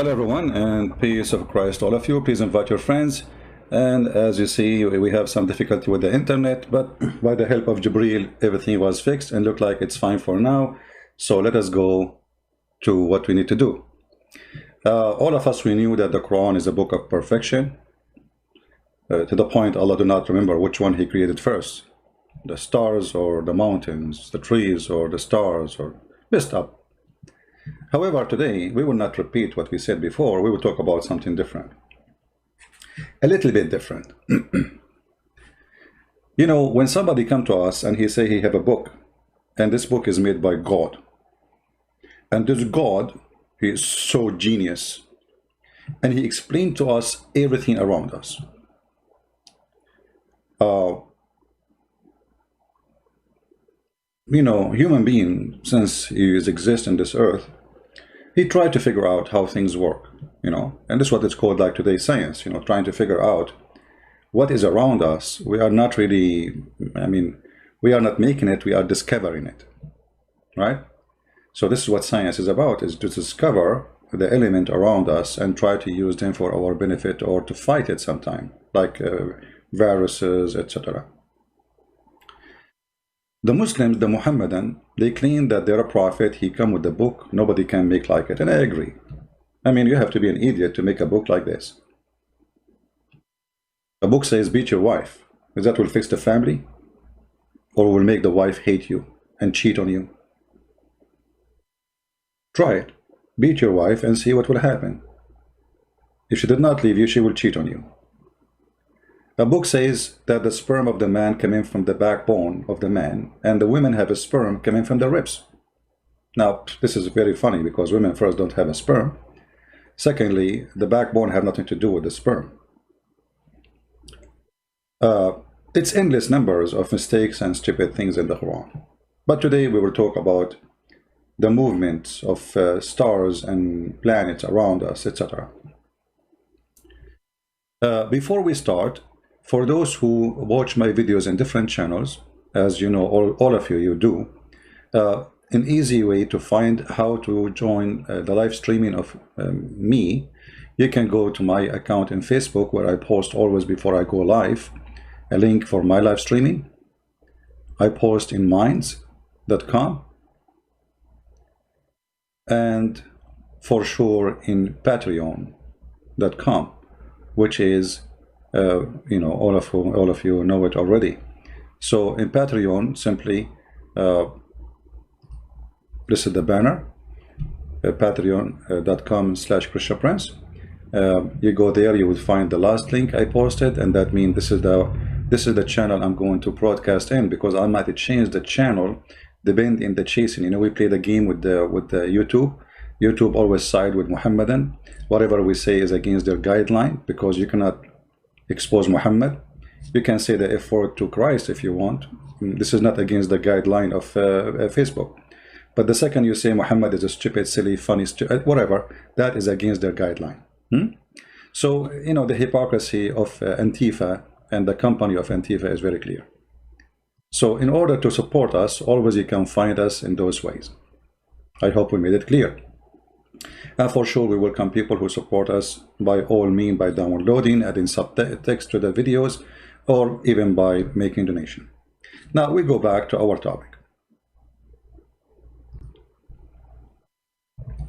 Hello everyone, and peace of Christ all of you. Please invite your friends. And as you see, we have some difficulty with the internet, but by the help of Jibreel, everything was fixed and look like it's fine for now. So let us go to what we need to do. All of us, we knew that the Quran is a book of perfection, to the point Allah do not remember which one he created first, the stars or the mountains, the trees or the stars, or messed up. However, today we will not repeat what we said before. We will talk about something different, a little bit different. You know, when somebody come to us and he say he have a book, and this book is made by God, and this God, he is so genius, and he explained to us everything around us. You know, human being, since he is exist in this earth, he tried to figure out how things work, you know, and this is what it's called, like today, science, you know, trying to figure out what is around us. We are not really, I mean, we are not making it, we are discovering it, right? So this is what science is about, is to discover the element around us and try to use them for our benefit or to fight it sometime, like viruses, etc. The Muslims, the Muhammadan, they claim that they're a prophet, he come with the book, nobody can make like it, and I agree. I mean, you have to be an idiot to make a book like this. A book says beat your wife. Is that will fix the family? Or will make the wife hate you and cheat on you? Try it. Beat your wife and see what will happen. If she did not leave you, she will cheat on you. A book says that the sperm of the man came in from the backbone of the man, and the women have a sperm coming from the ribs. Now, this is very funny because women first don't have a sperm. Secondly, the backbone have nothing to do with the sperm. It's endless numbers of mistakes and stupid things in the Quran. But today we will talk about the movements of stars and planets around us, etc. Before we start, for those who watch my videos in different channels, as you know, all of you do, an easy way to find how to join the live streaming of me, you can go to my account in Facebook, where I post always before I go live, a link for my live streaming. I post in minds.com, and for sure in patreon.com, which is you know, all of you know it already. So in Patreon, simply this is the banner, patreon.com/Christian Prince. You go there, you will find the last link I posted, and that means this is the channel I'm going to broadcast in, because I might change the channel depending in the chasing. You know, we play the game with the YouTube. YouTube always side with Muhammadan. Whatever we say is against their guideline, because you cannot expose Muhammad. You can say the F word to Christ if you want. This is not against the guideline of Facebook. But the second you say Muhammad is a stupid, silly, funny, whatever, that is against their guideline. So, you know, the hypocrisy of Antifa and the company of Antifa is very clear. So in order to support us, always you can find us in those ways. I hope we made it clear. And for sure, we welcome people who support us by all means, by downloading, adding subtext to the videos, or even by making donation. Now we go back to our topic.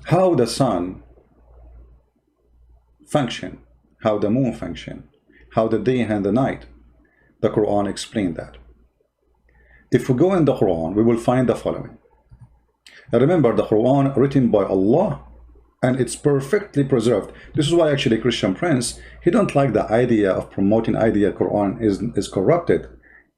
How the sun function, how the moon function, how the day and the night. The Quran explained that. If we go in the Quran, we will find the following. Now remember, the Quran written by Allah, and it's perfectly preserved. This is why actually Christian Prince, he don't like the idea of promoting idea Quran is corrupted.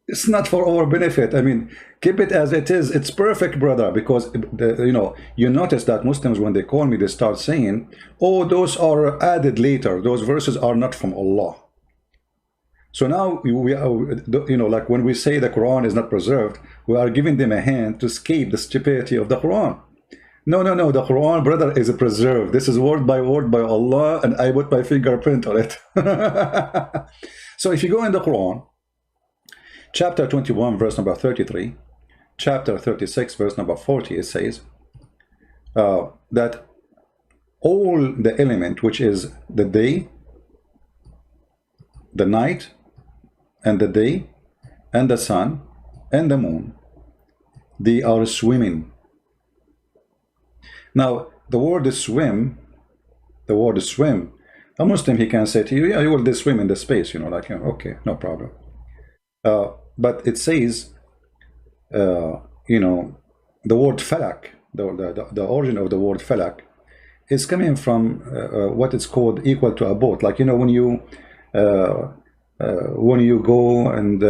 It's not for our benefit. I mean, keep it as it is. It's perfect, brother, because you know, you notice that Muslims, when they call me, they start saying, oh, those are added later, those verses are not from Allah. So now we are, you know, like when we say the Quran is not preserved, we are giving them a hand to escape the stupidity of the Quran. No, the Quran, brother, is preserved. This is word by Allah, and I put my fingerprint on it. So if you go in the Quran, chapter 21, verse number 33, chapter 36, verse number 40, it says that all the element, which is the day, the night, and the day, and the sun, and the moon, they are swimming. Now, the word is swim, a Muslim, he can say to you, yeah, you will just swim in the space, you know, like, okay, no problem. But it says, you know, the word falak, the origin of the word falak is coming from what is called equal to a boat. Like, you know, when you go and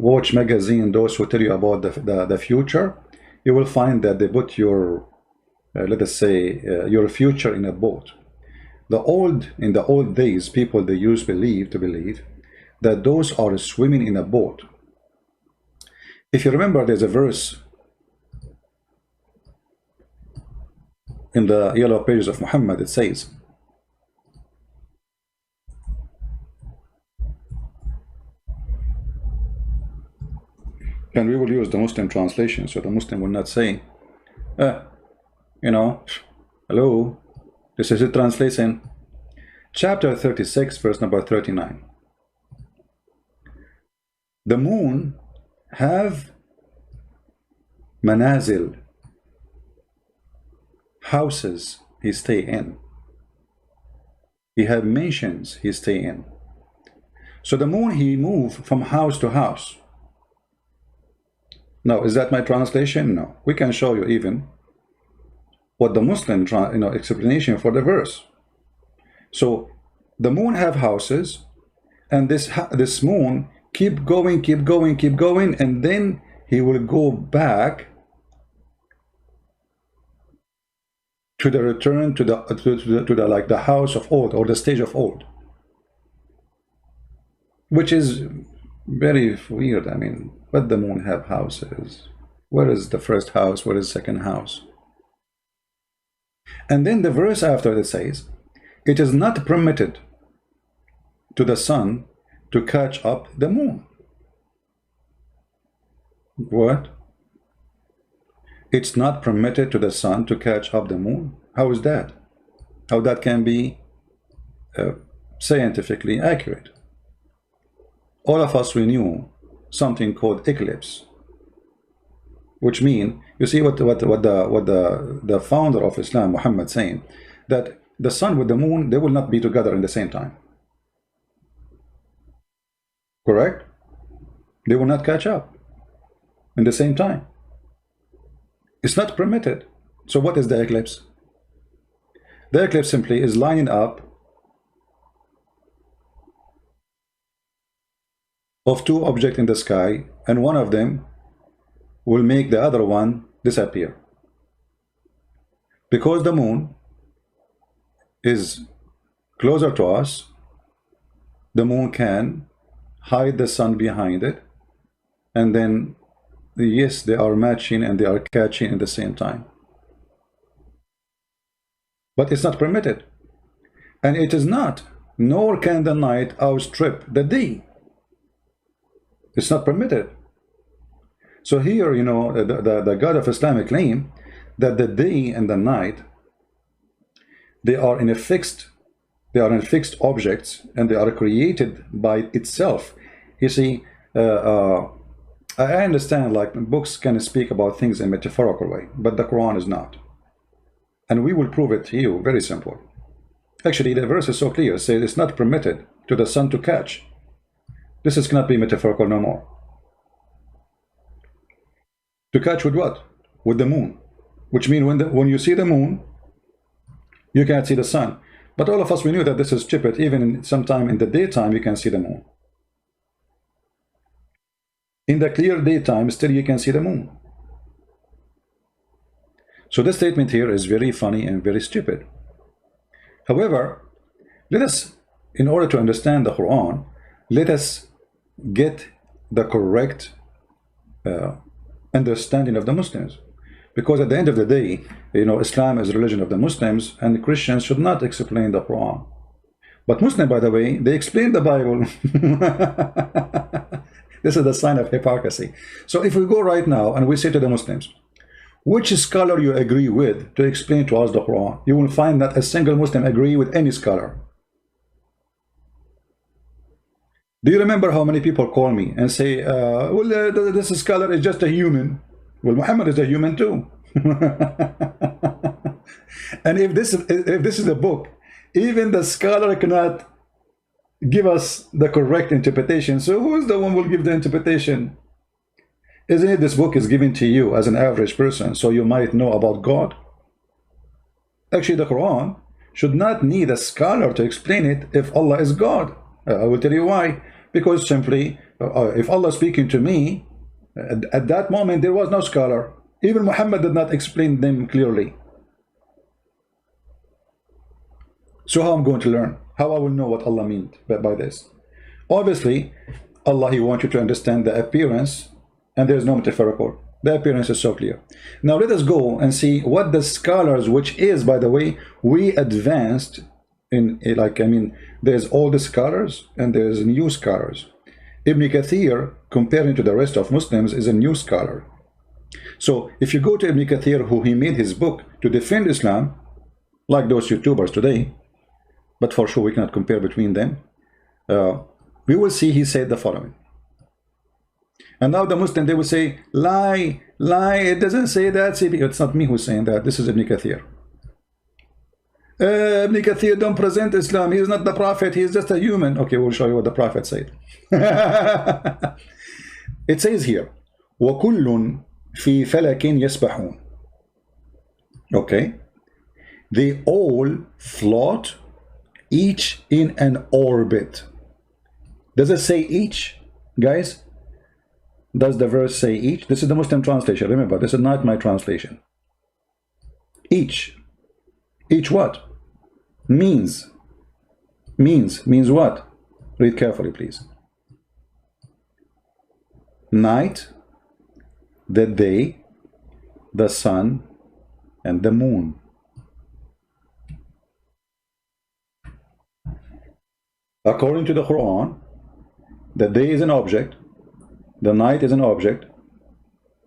watch magazine, those who tell you about the future, you will find that they put your, let us say, your future in a boat. In the old days, people, they used to believe that those are swimming in a boat. If you remember, there's a verse in the yellow pages of Muhammad. It says, and we will use the Muslim translation, so the Muslim will not say, you know, hello, this is it translation. Chapter 36, verse number 39. The moon have manazil, houses he stay in. He have mansions he stay in. So the moon, he move from house to house. Now, is that my translation? No. We can show you even what the Muslim explanation for the verse. So the moon have houses, and this moon keep going, and then he will go back to the return to the like the house of old, or the stage of old, which is very weird. I mean, but the moon have houses. Where is the first house? Where is the second house? And then the verse after it says, it is not permitted to the sun to catch up the moon. What? It's not permitted to the sun to catch up the moon? How is that? How that can be scientifically accurate? All of us, we knew something called eclipse, which mean, you see what the founder of Islam, Muhammad, saying, that the sun with the moon, they will not be together in the same time. Correct? They will not catch up in the same time. It's not permitted. So what is the eclipse? The eclipse simply is lining up of two objects in the sky, and one of them will make the other one disappear. Because the moon is closer to us, the moon can hide the sun behind it, and then yes, they are matching and they are catching at the same time. But it's not permitted, and it is not, nor can the night outstrip the day. It's not permitted. So here, you know, the God of Islam claim that the day and the night, they are in fixed objects, and they are created by itself. You see, I understand, like, books can speak about things in a metaphorical way, but the Quran is not. And we will prove it to you, very simple. Actually, the verse is so clear, it says it's not permitted to the sun to catch. This cannot be metaphorical no more. To catch with what? With the moon. Which means when you see the moon, you can't see the sun. But all of us, we knew that this is stupid. Even sometime in the daytime, you can see the moon. In the clear daytime, still you can see the moon. So this statement here is very funny and very stupid. However, let us, in order to understand the Quran, let us get the correct understanding of the Muslims. Because at the end of the day, you know, Islam is the religion of the Muslims, and Christians should not explain the Quran. But Muslims, by the way, they explain the Bible. This is the sign of hypocrisy. So if we go right now and we say to the Muslims, Which scholar you agree with to explain to us the Quran? You will find not a single Muslim agree with any scholar. Do you remember how many people call me and say, well, this scholar is just a human? Well, Muhammad is a human too. And if this is a book, even the scholar cannot give us the correct interpretation. So who is the one who will give the interpretation? Isn't it this book is given to you as an average person so you might know about God? Actually, the Quran should not need a scholar to explain it if Allah is God. I will tell you why. Because simply, if Allah is speaking to me, at that moment there was no scholar. Even Muhammad did not explain them clearly. So how I'm going to learn? How I will know what Allah meant by this? Obviously, Allah, He wants you to understand the appearance, and there's no metaphorical. The appearance is so clear. Now let us go and see what the scholars, which is, by the way, we advanced in, like, I mean, there's old scholars and there's new scholars. Ibn Kathir, comparing to the rest of Muslims, is a new scholar. So if you go to Ibn Kathir, who he made his book to defend Islam, like those YouTubers today, but for sure we cannot compare between them, we will see he said the following. And now the Muslim, they will say, lie, it doesn't say that. See, it's not me who's saying that. This is Ibn Kathir. Ibn Kathir don't present Islam. He is not the Prophet. He is just a human. Okay, we'll show you what the Prophet said. It says here, وَكُلٌّ فِي فَلَكٍ يَسْبَحُونَ. Okay. They all float, each in an orbit. Does it say each, guys? Does the verse say each? This is the Muslim translation. Remember, this is not my translation. Each. Each what? Means what? Read carefully, please. Night, the day, the sun, and the moon. According to the Quran, the day is an object, the night is an object,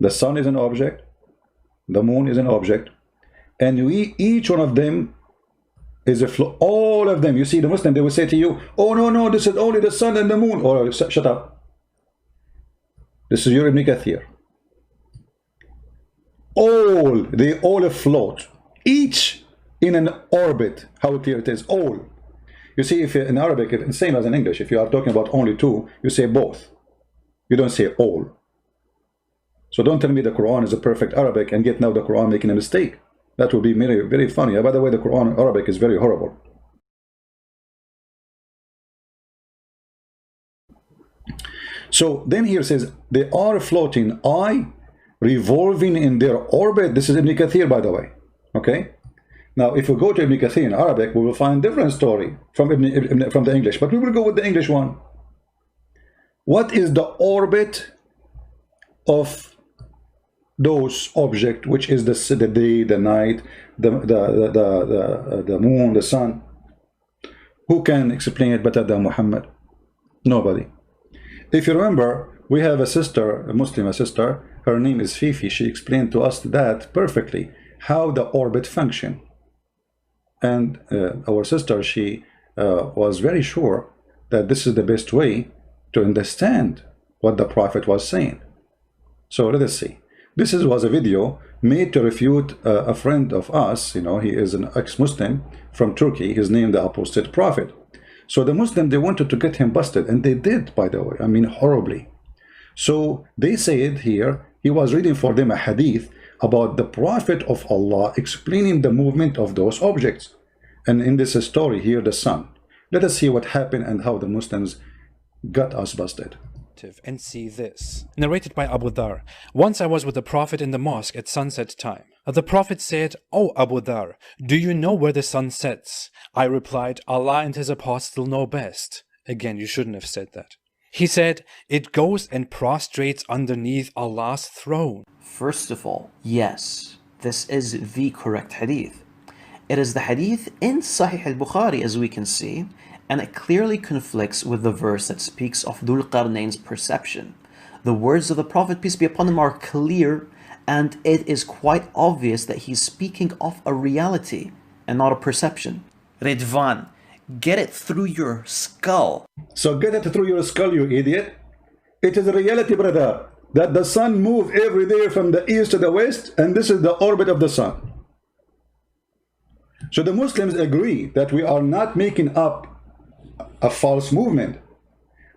the sun is an object, the moon is an object, and each one of them is a flow. All of them. You see, the Muslim, they will say to you, oh no, this is only the sun and the moon. Or shut up. This is your Ibn Kathir. They all float, each in an orbit. How clear it is. All. You see, if in Arabic, it's the same as in English. If you are talking about only two, you say both. You don't say all. So don't tell me the Quran is a perfect Arabic and yet now the Quran making a mistake. That would be very, very funny. By the way, the Quran in Arabic is very horrible. So then here says, they are floating, revolving in their orbit. This is Ibn Kathir, by the way. Okay? Now, if we go to Ibn Kathir in Arabic, we will find a different story from the English. But we will go with the English one. What is the orbit of those objects, which is the day, the night, the moon, the sun? Who can explain it better than Muhammad? Nobody. If you remember, we have a sister, a Muslim sister, her name is Fifi. She explained to us that perfectly, how the orbit function. And our sister, she was very sure that this is the best way to understand what the Prophet was saying. So let us see. This was a video made to refute a friend of us. You know, he is an ex-Muslim from Turkey. His name, the Apostate Prophet. So the Muslim, they wanted to get him busted, and they did, by the way. I mean, horribly. So they said here, he was reading for them a hadith about the Prophet of Allah explaining the movement of those objects. And in this story here, the sun. Let us see what happened and how the Muslims got us busted. And see this. Narrated by Abu Dhar. Once I was with the Prophet in the mosque at sunset time. The Prophet said, "O Abu Dhar, do you know where the sun sets?" I replied, "Allah and His Apostle know best." Again, you shouldn't have said that. He said, "It goes and prostrates underneath Allah's throne." First of all, yes, this is the correct hadith. It is the hadith in Sahih al-Bukhari, as we can see, and it clearly conflicts with the verse that speaks of Dhul Qarnayn's perception. The words of the Prophet, peace be upon him, are clear And it is quite obvious that he's speaking of a reality and not a perception. Redvan, get it through your skull. So get it through your skull, you idiot. It is a reality, brother, that the sun moves every day from the east to the west, and this is the orbit of the sun. So the Muslims agree that we are not making up a false movement.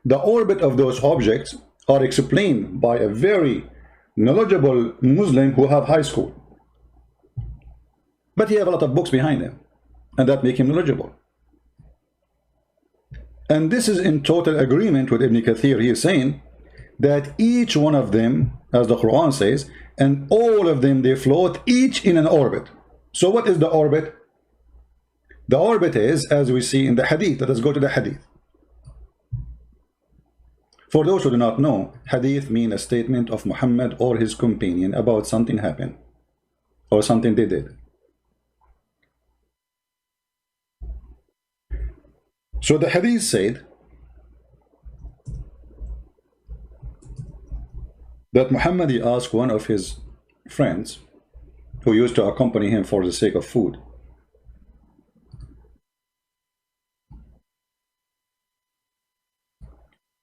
The orbit of those objects are explained by a very knowledgeable Muslim who have high school. But he have a lot of books behind him, and that make him knowledgeable. And this is in total agreement with Ibn Kathir. He is saying that each one of them, as the Quran says, and all of them, they float each in an orbit. So what is the orbit? The orbit is, as we see in the hadith. Let us go to the hadith. For those who do not know, hadith means a statement of Muhammad or his companion about something happened or something they did. So the hadith said that Muhammad, he asked one of his friends who used to accompany him for the sake of food,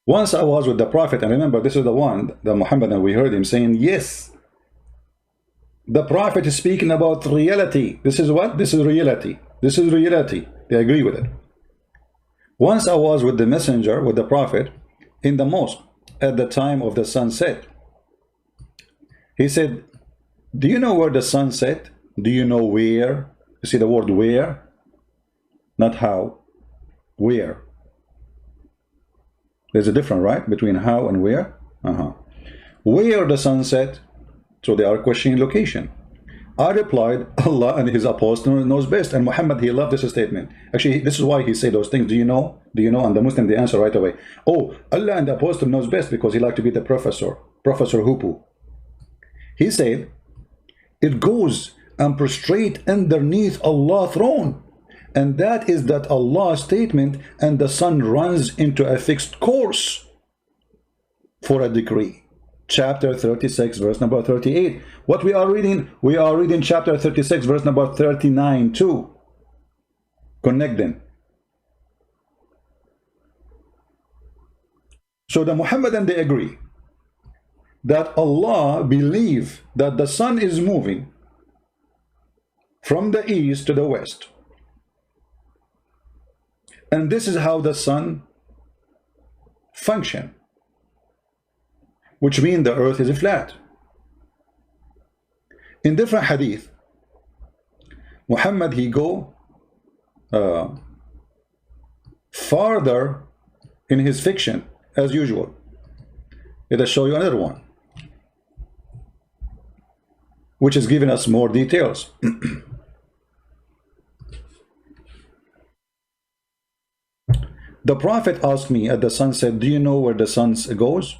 once I was with the Prophet, and remember, this is the one, the Muhammad, and we heard him saying, yes, the Prophet is speaking about reality. This is what? This is reality. This is reality. They agree with it. Once I was with the messenger, with the Prophet, in the mosque at the time of the sunset. He said, do you know where the sun set? Do you know where? You see the word where? Not how. Where? There's a difference, right? Between how and where? Where the sun set? So they are questioning location. I replied, Allah and his apostle knows best. And Muhammad, he loved this statement. Actually, this is why he said those things. Do you know? Do you know? And the Muslim, they answer right away. Oh, Allah and the apostle knows best, because he liked to be the professor. Professor Hupu. He said, it goes and prostrate underneath Allah's throne. And that is that Allah's statement, and the sun runs into a fixed course for a decree. Chapter 36, verse number 38. What we are reading chapter 36, verse number 39 too. Connect them. So the Muhammadan, they agree that Allah believe that the sun is moving from the east to the west. And this is how the sun function, which means the earth is flat. In different hadith, Muhammad, he go farther in his fiction as usual. Let us show you another one, which is giving us more details. The Prophet asked me at the sunset, do you know where the sun goes?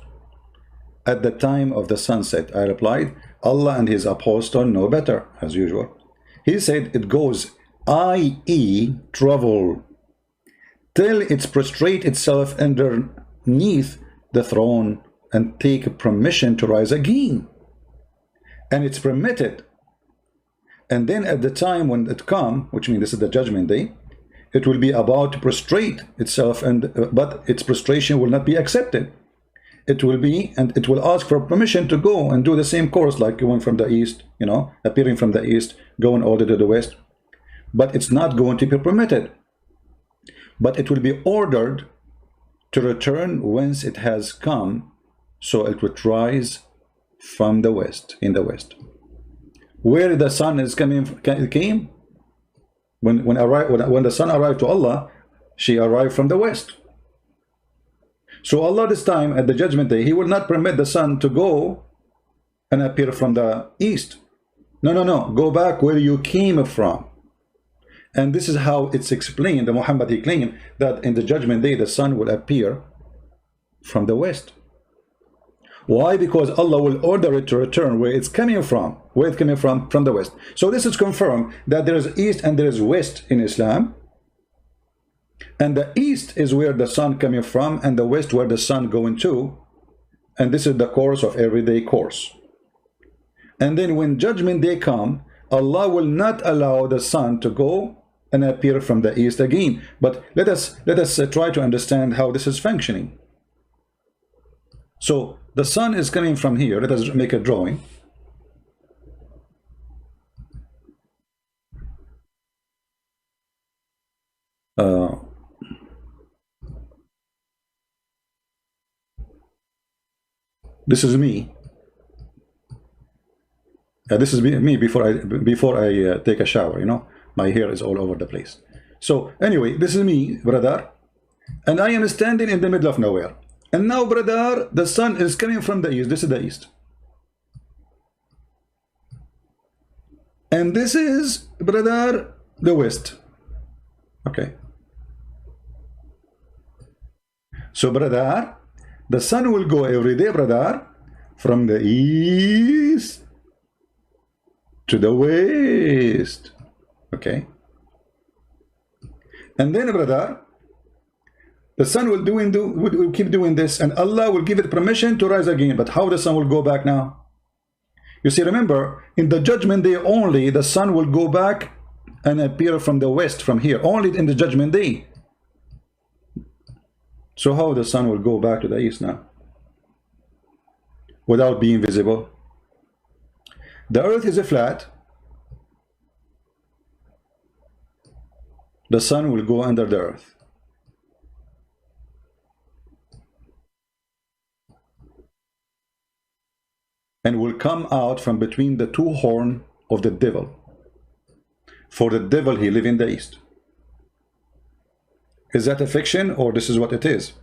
At the time of the sunset, I replied, Allah and his apostle know better, as usual. He said, it goes, i.e. travel, till it prostrate itself underneath the throne and take permission to rise again. And it's permitted. And then at the time when it come, which means this is the judgment day, it will be about to prostrate itself, but its prostration will not be accepted. It will be, and it will ask for permission to go and do the same course, like going from the east, you know, appearing from the east, going all the way to the west. But it's not going to be permitted. But it will be ordered to return whence it has come, so it would rise from the west, in the west. Where the sun is came, when the sun arrived to Allah, she arrived from the west. So Allah this time at the judgment day, he will not permit the sun to go and appear from the east. No, go back where you came from. And this is how it's explained. The Muhammad, he claimed that in the judgment day the sun will appear from the west. Why? Because Allah will order it to return where it's coming from. Where it's coming from the west. So this is confirmed that there is east and there is west in Islam. And the east is where the sun coming from, and the west where the sun going to. And this is the course of everyday course. And then when judgment day come, Allah will not allow the sun to go and appear from the east again. But let us try to understand how this is functioning. So the sun is coming from here. Let us make a drawing. This is me. This is me before I take a shower. You know, my hair is all over the place. So anyway, this is me, brother, and I am standing in the middle of nowhere. And now, brother, the sun is coming from the east. This is the east. And this is, brother, the west. Okay. So, brother, the sun will go every day, brother, from the east to the west. Okay. And then, brother, the sun will keep doing this, and Allah will give it permission to rise again. But how the sun will go back now? You see, remember, in the judgment day only, the sun will go back and appear from the west, from here, only in the judgment day. So how the sun will go back to the east now? Without being visible. The earth is flat. The sun will go under the earth. And will come out from between the two horns of the devil. For the devil, he lives in the east. Is that a fiction, or this is what it is?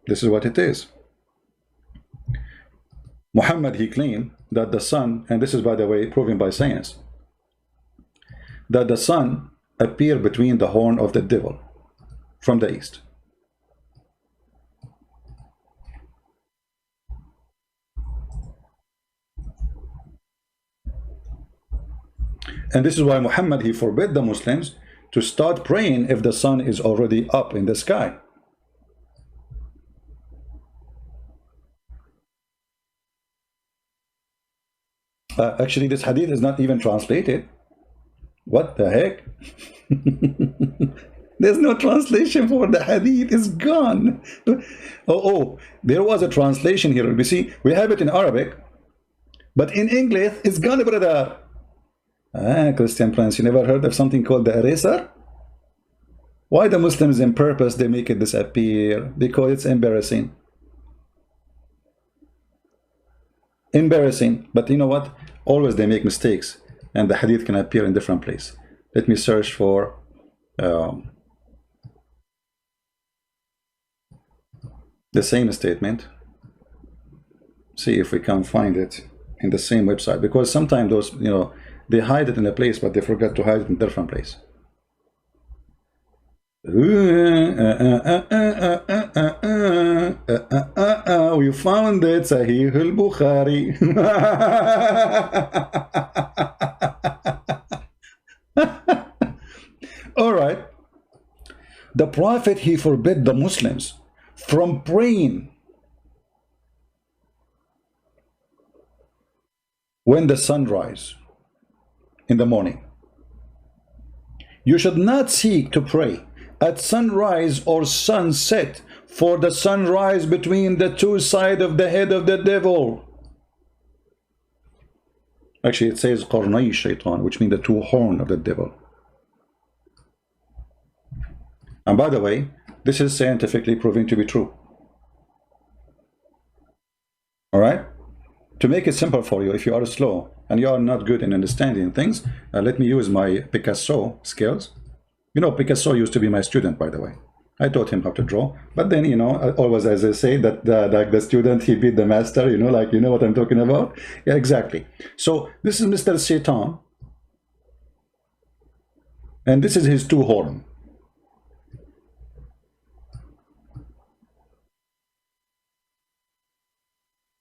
This is what it is. Muhammad, he claimed that the sun, and this is, by the way, proven by science, that the sun appeared between the horn of the devil from the east. And this is why Muhammad, he forbid the Muslims to start praying if the sun is already up in the sky. Actually, this hadith is not even translated. What the heck? There's no translation for the hadith. It's gone. Oh, there was a translation here. You see, we have it in Arabic, but in English, it's gone, brother. Christian Prince, you never heard of something called the eraser? Why the Muslims in purpose they make it disappear? Because it's embarrassing. Embarrassing. But you know what? Always they make mistakes, and the hadith can appear in different place. Let me search for the same statement. See if we can find it in the same website, because sometimes those, you know, they hide it in a place, but they forget to hide it in a different place. We found it, Sahih al-Bukhari. All right. The Prophet, he forbid the Muslims from praying when the sun rises in the morning. You should not seek to pray at sunrise or sunset, for the sunrise between the two sides of the head of the devil. Actually, it says qarnay shaitan, which means the two horns of the devil. And by the way, this is scientifically proven to be true. All right? To make it simple for you, if you are slow and you are not good in understanding things, let me use my Picasso skills. You know, Picasso used to be my student, by the way. I taught him how to draw. But then, you know, always, as I say, that the student, he beat the master, you know, like, you know what I'm talking about? Yeah, exactly. So this is Mr. Satan. And this is his two horns.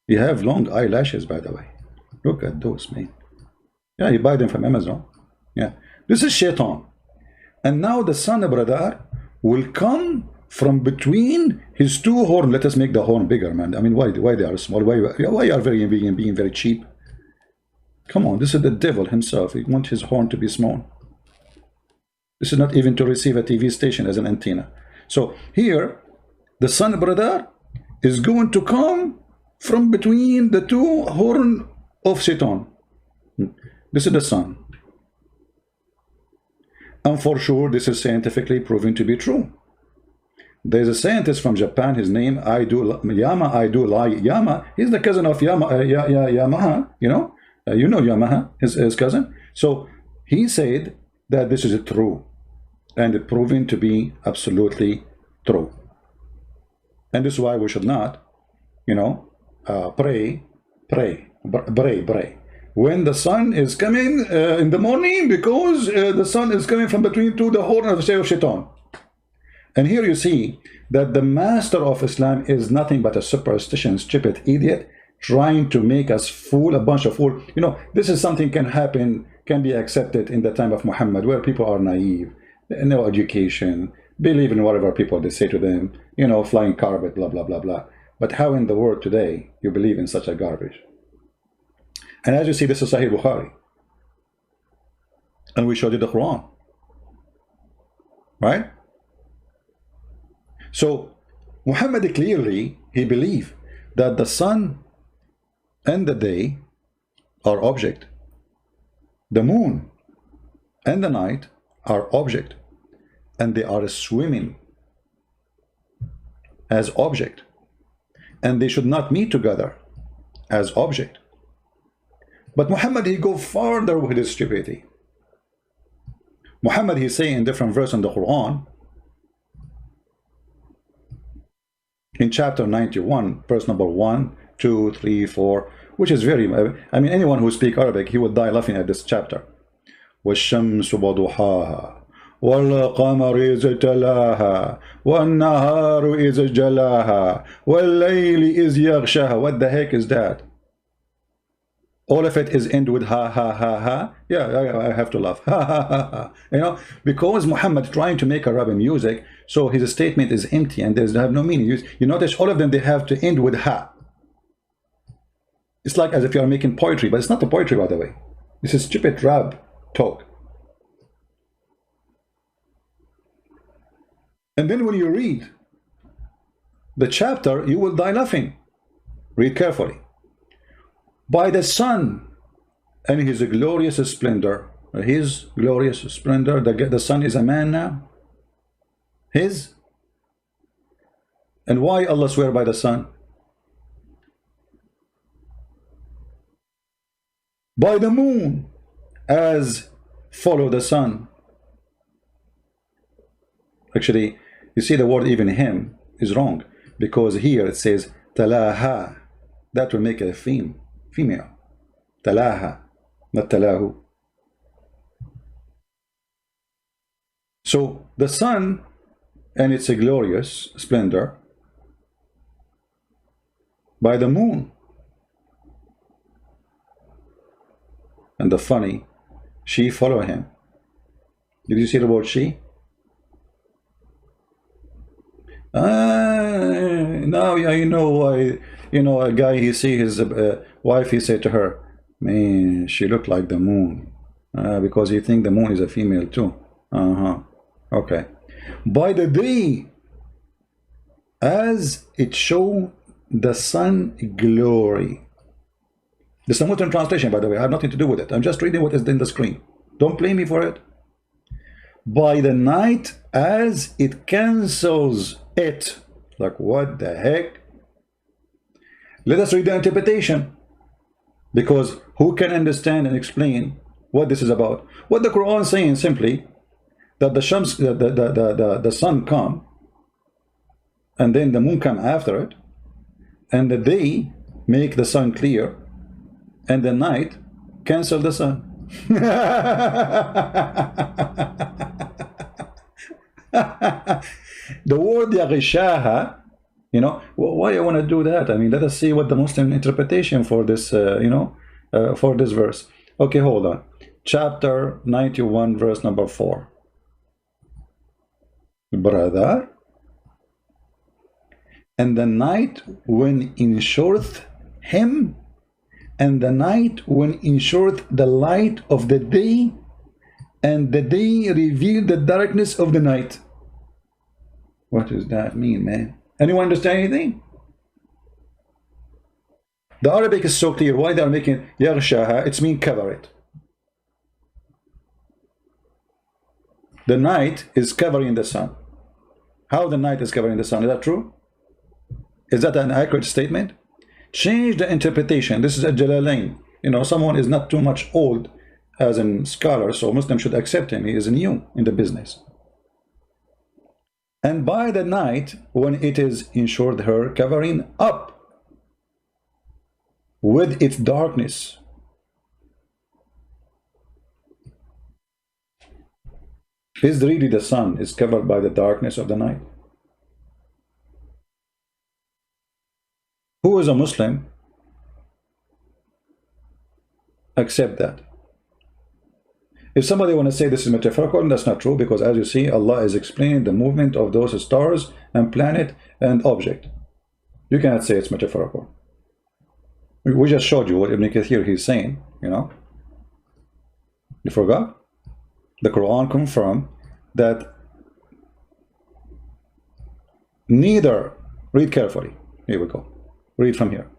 You have long eyelashes, by the way. Look at those, man. Yeah, you buy them from Amazon. Yeah. This is Shaitan. And now the sun, brother, will come from between his two horns. Let us make the horn bigger, man. I mean, why they are small? Why are being very cheap? Come on, this is the devil himself. He wants his horn to be small. This is not even to receive a TV station as an antenna. So here, the sun, brother, is going to come from between the two horns of Satan. This is the sun. And for sure, this is scientifically proven to be true. There's a scientist from Japan, his name Yama. He's the cousin of Yamaha, you know Yamaha, his cousin. So he said that this is true, and it proven to be absolutely true. And this is why we should not, pray when the sun is coming in the morning, because the sun is coming from between the horn of the Shaitan. And here you see that the master of Islam is nothing but a superstitious, stupid idiot trying to make us fool, a bunch of fool. This is something can be accepted in the time of Muhammad, where people are naive, no education, believe in whatever people they say to them, flying carpet, blah, blah, blah, blah. But how in the world today you believe in such a garbage? And as you see, this is Sahih Bukhari. And we showed you the Quran. Right? So Muhammad clearly, he believed that the sun and the day are object. The moon and the night are object. And they are swimming as object. And they should not meet together as object. But Muhammad, he go farther with his stupidity. Muhammad, he say in different verses in the Quran, in chapter 91, verse number 1, 2, 3, 4, which is very, anyone who speaks Arabic, he would die laughing at this chapter. وَالشَّمْسُ وَضُحَاهَا وَالْقَمَرِ إِذْ تَلَاهَا وَالنَّهَارُ إِذْ جَلَاهَا وَاللَّيْلِ إِذْ يَغْشَاهَا. What the heck is that? All of it is end with ha ha ha ha. Yeah, I have to laugh. Ha ha ha ha. Because Muhammad trying to make Arabic music, so his statement is empty and they have no meaning. You notice all of them, they have to end with ha. It's like as if you are making poetry, but it's not the poetry, by the way. This is stupid rap talk. And then when you read the chapter, you will die laughing. Read carefully. By the sun and his glorious splendor. His glorious splendor. The sun is a man now. His. And why Allah swear by the sun? By the moon, as follow the sun. Actually, you see the word even him is wrong, because here it says talaha. That will make it a female. Talaha, not talahu. So the sun and its glorious splendor, by the moon. And the funny, she follow him. Did you see the word she? Now I know why. A guy, he see his wife, he said to her, man, she looked like the moon, because he think the moon is a female too. Okay. By the day, as it show the sun glory. This is a modern translation, by the way. I have nothing to do with it. I'm just reading what is in the screen. Don't blame me for it. By the night, as it cancels it. Like, what the heck? Let us read the interpretation, because who can understand and explain what this is about? What the Quran is saying simply, that the sun come, and then the moon come after it, and the day make the sun clear, and the night cancel the sun. The word yaghshaha, why I want to do that? Let us see what the Muslim interpretation for this, for this verse. Okay, hold on. Chapter 91, verse number 4. Brother, and the night when enshureth him and the night when ensured the light of the day, and the day revealed the darkness of the night. What does that mean, man? Anyone understand anything? The Arabic is so clear. Why they are making yaghshaha? It's mean cover it. The night is covering the sun. How the night is covering the sun? Is that true? Is that an accurate statement? Change the interpretation. This is a Jalalain. You know, someone is not too much old as a scholar, so Muslims should accept him. He is new in the business. And by the night, when it is ensured her covering up with its darkness. Is really the sun is covered by the darkness of the night? Who is a Muslim? Accept that. If somebody want to say this is metaphorical, that's not true, because as you see, Allah is explaining the movement of those stars and planet and object. You cannot say it's metaphorical. We just showed you what Ibn Kathir he's saying, you know. You forgot? The Quran confirmed that neither, read carefully, here we go, read from here.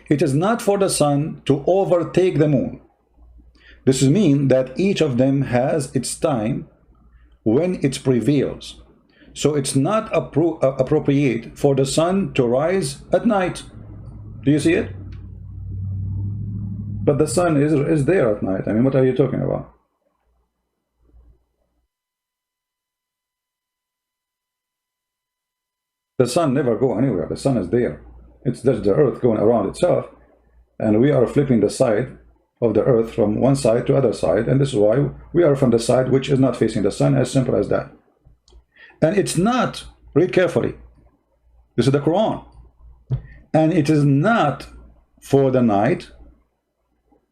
It is not for the sun to overtake the moon. This means that each of them has its time when it prevails. So it's not appropriate for the sun to rise at night. Do you see it? But the sun is there at night. I mean, what are you talking about? The sun never go anywhere. The sun is there. It's just the earth going around itself, and we are flipping the side of the earth from one side to other side, and this is why we are from the side which is not facing the sun. As simple as that. And it's not, read carefully, this is the Quran, and it is not for the night,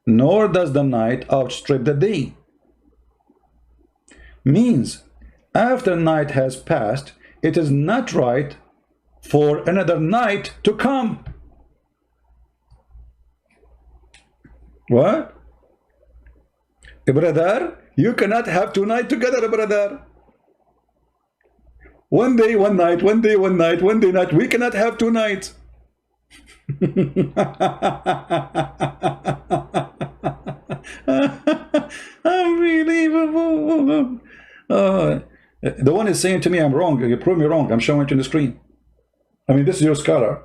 nor does the night outstrip the day. Means after night has passed, it is not right for another night to come. What? Brother, you cannot have two nights together, brother. One day, one night, one day, one night, one day, night. We cannot have two nights. Unbelievable. The one is saying to me, I'm wrong. You prove me wrong. I'm showing it on the screen. I mean, this is your scholar.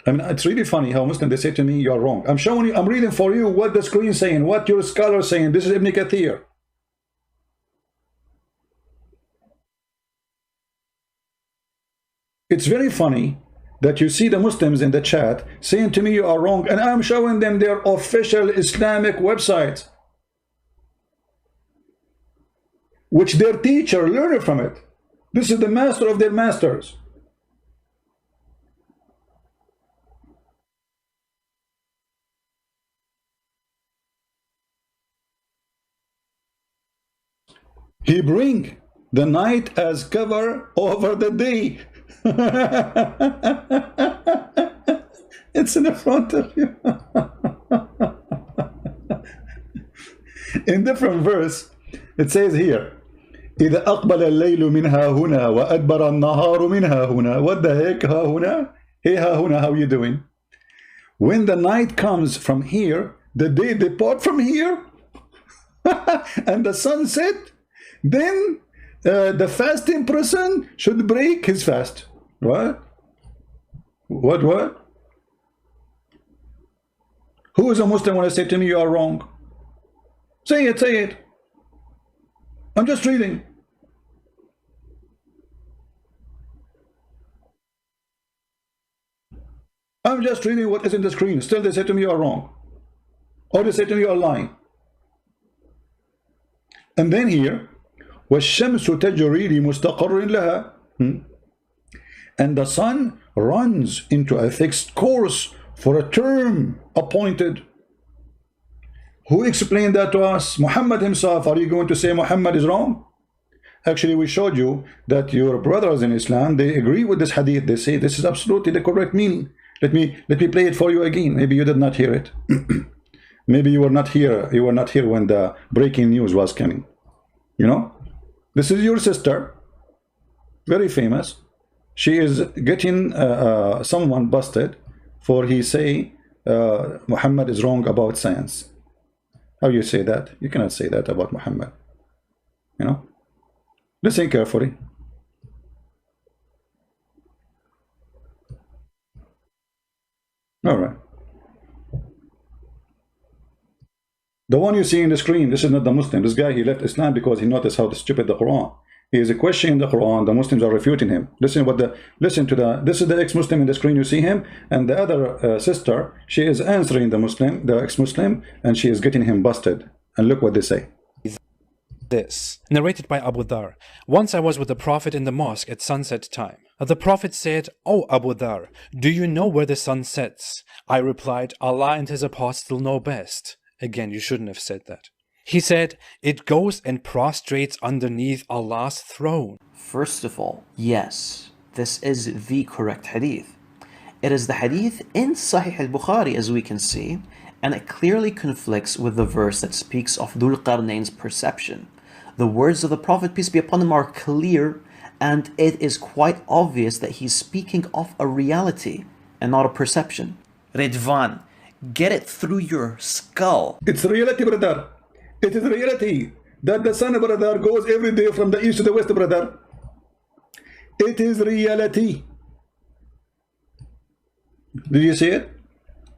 I mean, it's really funny how Muslims, they say to me, you're wrong. I'm showing you, I'm reading for you what the screen is saying, what your scholar is saying. This is Ibn Kathir. It's very funny that you see the Muslims in the chat saying to me you are wrong, and I'm showing them their official Islamic website, which their teacher learned from it. This is the master of their masters. He bring the night as cover over the day. It's in the front of you. In different verse, it says here, إذا أقبل الليل منها هنا وأدبر النهار منها هنا. What the heck, ها هنا? Hey, ها هنا, how you doing? When the night comes from here, the day depart from here, and the sun set, then the fasting person should break his fast. What? What? Who is a Muslim when I say to me you are wrong? Say it, say it. I'm just reading. I'm just reading what is in the screen. Still they say to me you are wrong. Or they say to me you are lying. And then here, وَالشَّمْسُ تَجْرِي لِمُسْتَقَرٍ لَهَا. And the sun runs into a fixed course for a term appointed. Who explained that to us? Muhammad himself. Are you going to say Muhammad is wrong? Actually, we showed you that your brothers in Islam, they agree with this hadith. They say this is absolutely the correct meaning. Let me play it for you again. Maybe you did not hear it. Maybe you were not here. You were not here when the breaking news was coming. You know, this is your sister, very famous. She is getting someone busted for he say Muhammad is wrong about science. How you say that? You cannot say that about Muhammad. You know, listen carefully. All right. The one you see in the screen, this is not the Muslim. This guy, he left Islam because he noticed how stupid the Quran. He is questioning the Quran. The Muslims are refuting him. Listen to the. This is the ex-Muslim in the screen. You see him, and the other sister. She is answering the Muslim, the ex-Muslim, and she is getting him busted. And look what they say. This, narrated by Abu Dhar. Once I was with the Prophet in the mosque at sunset time. The Prophet said, "O Abu Dhar, do you know where the sun sets?" I replied, "Allah and His Apostle know best." Again, you shouldn't have said that. He said, "It goes and prostrates underneath Allah's throne." First of all, yes, this is the correct hadith. It is the hadith in Sahih al-Bukhari, as we can see, and it clearly conflicts with the verse that speaks of Dhul Qarnayn's perception. The words of the Prophet, peace be upon him, are clear, and it is quite obvious that he's speaking of a reality and not a perception. Ridvan, get it through your skull. It's reality, brother. It is reality that the sun, brother, goes every day from the east to the west, brother. It is reality. Did you see it?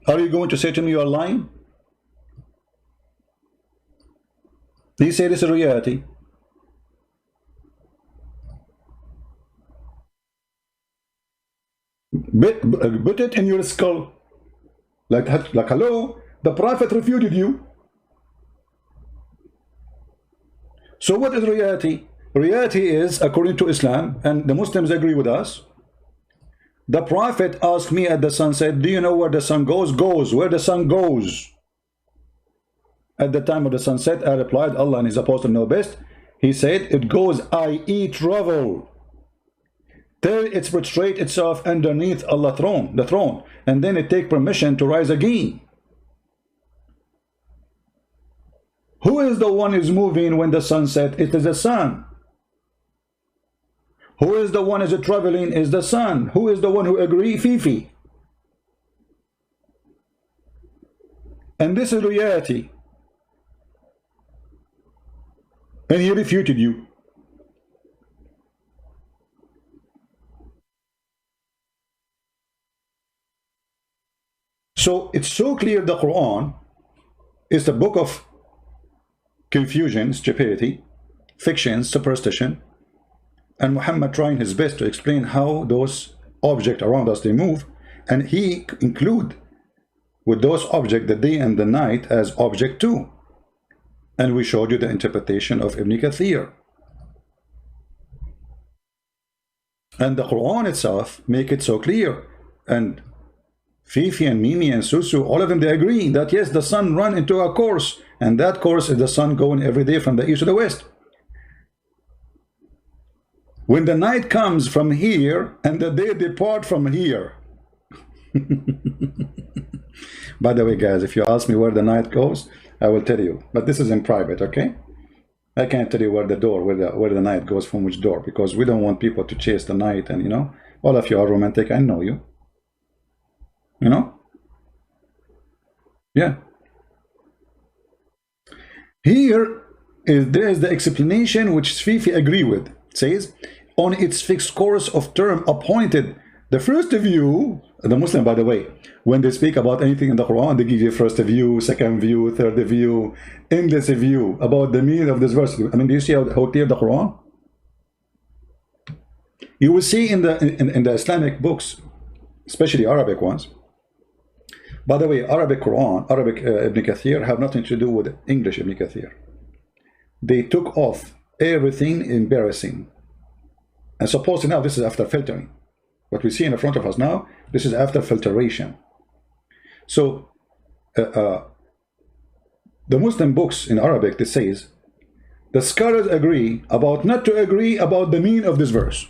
Are you going to say to me you are lying? He said it's a reality. Put it in your skull. Like hello, the Prophet refuted you. So what is reality? Reality is, according to Islam, and the Muslims agree with us, the Prophet asked me at the sunset, do you know where the sun goes? Goes, where the sun goes. At the time of the sunset, I replied, Allah and His Apostle know best. He said, it goes, i.e. travel, till it prostrate itself underneath Allah's throne, the throne, and then it take permission to rise again. Who is the one who is moving when the sun set? It is the sun. Who is the one who is traveling? Is the sun. Who is the one who agree? Fifi. And this is reality. And he refuted you. So it's so clear the Quran is the book of confusion, stupidity, fiction, superstition, and Muhammad trying his best to explain how those objects around us they move, and he include with those objects the day and the night as object too. And we showed you the interpretation of Ibn Kathir. And the Quran itself make it so clear. And Fifi and Mimi and Susu, all of them, they agree that yes, the sun run into a course, and that course is the sun going every day from the east to the west. When the night comes from here and the day depart from here. By the way, guys, if you ask me where the night goes, I will tell you, but this is in private, okay? I can't tell you where the door, where the night goes from which door, because we don't want people to chase the night, and you know, all of you are romantic, I know you. You know? Yeah. Here there is the explanation which Fifi agree with. It says, on its fixed course of term appointed. The first view, the Muslim, by the way, when they speak about anything in the Quran, they give you first view, second view, third view, endless view about the meaning of this verse. I mean, do you see how clear the Quran? You will see in the Islamic books, especially Arabic ones. By the way, Arabic Quran, Arabic Ibn Kathir have nothing to do with English Ibn Kathir. They took off everything embarrassing. And supposedly now this is after filtering. What we see in front of us now, this is after filtration. So the Muslim books in Arabic, that says, the scholars agree about not to agree about the meaning of this verse.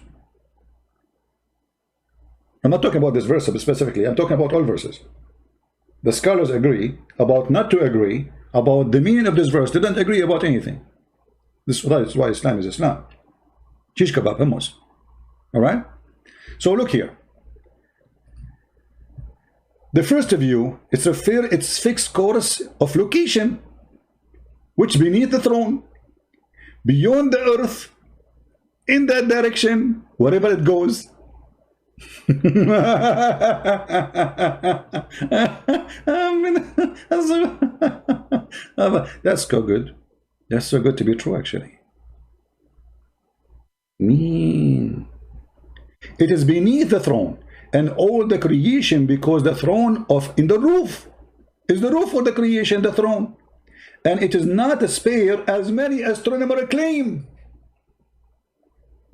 I'm not talking about this verse specifically. I'm talking about all verses. The scholars agree about not to agree about the meaning of this verse. They don't agree about anything. This is why Islam is Islam. Shish kebab, hummus. All right? So look here. The first view, it's fixed course of location, which beneath the throne, beyond the earth, in that direction, wherever it goes. That's so good. That's so good to be true, actually. Mean. It is beneath the throne and all the creation, because the throne in the roof is the roof of the creation, the throne. And it is not a sphere as many astronomers claim.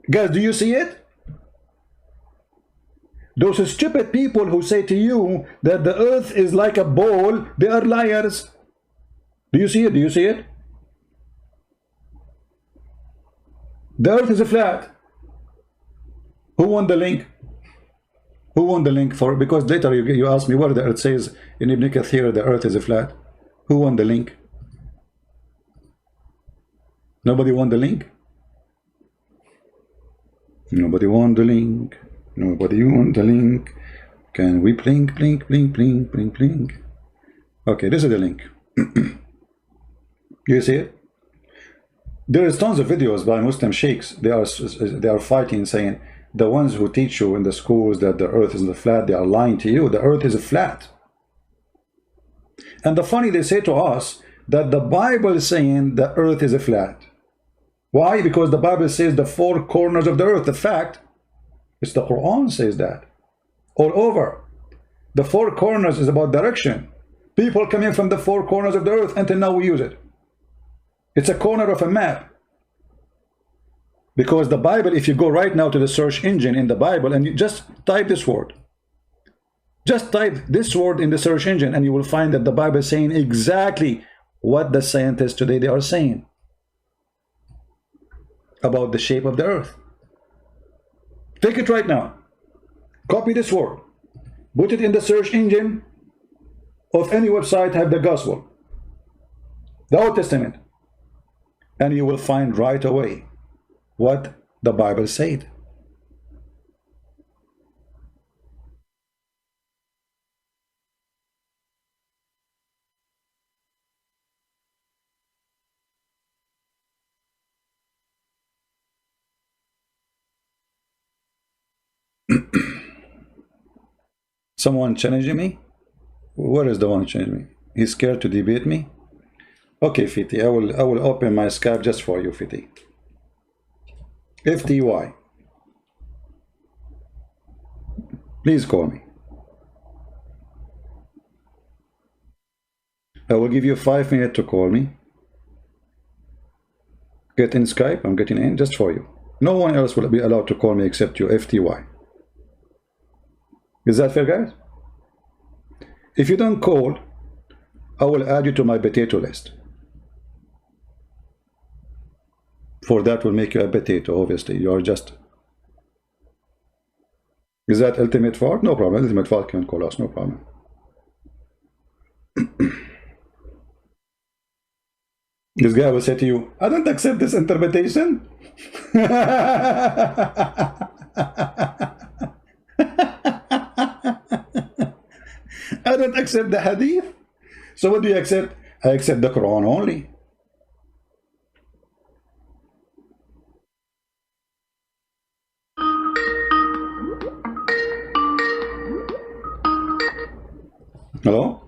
Guys, do you see it? Those stupid people who say to you that the earth is like a ball, they are liars. Do you see it? Do you see it? The earth is flat. Who won the link? Who won the link for? Because later you ask me where the earth says in Ibn Kathir the earth is flat. Who won the link? Nobody won the link. Nobody won the link. Nobody won the link. Can we blink, blink, blink, blink, blink, blink? Okay, this is the link. You see it? There is tons of videos by Muslim sheikhs. They are fighting, saying the ones who teach you in the schools that the earth is flat, they are lying to you. The earth is flat. And the funny, they say to us that the Bible is saying the earth is flat. Why? Because the Bible says the four corners of the earth. The fact, it's the Quran says that. All over. The four corners is about direction. People come in from the four corners of the earth, until now we use it. It's a corner of a map. Because the Bible, if you go right now to the search engine in the Bible and you just type this word. Just type this word in the search engine and you will find that the Bible is saying exactly what the scientists today they are saying about the shape of the earth. Take it right now. Copy this word. Put it in the search engine of any website, have the gospel, the Old Testament, and you will find right away what the Bible said. Someone challenging me? Where is the one challenging me? He's scared to debate me? Okay, Fiti, I will open my Skype just for you, Fiti. FTY. Please call me. I will give you 5 minutes to call me. Get in Skype, I'm getting in just for you. No one else will be allowed to call me except you, FTY. Is that fair, guys? If you don't call, I will add you to my potato list. For that will make you a potato, obviously. You are just... Is that Ultimate Fart? No problem. Ultimate Fart can call us, no problem. This guy will say to you, I don't accept this interpretation. I don't accept the hadith. So what do you accept? I accept the Quran only. Hello?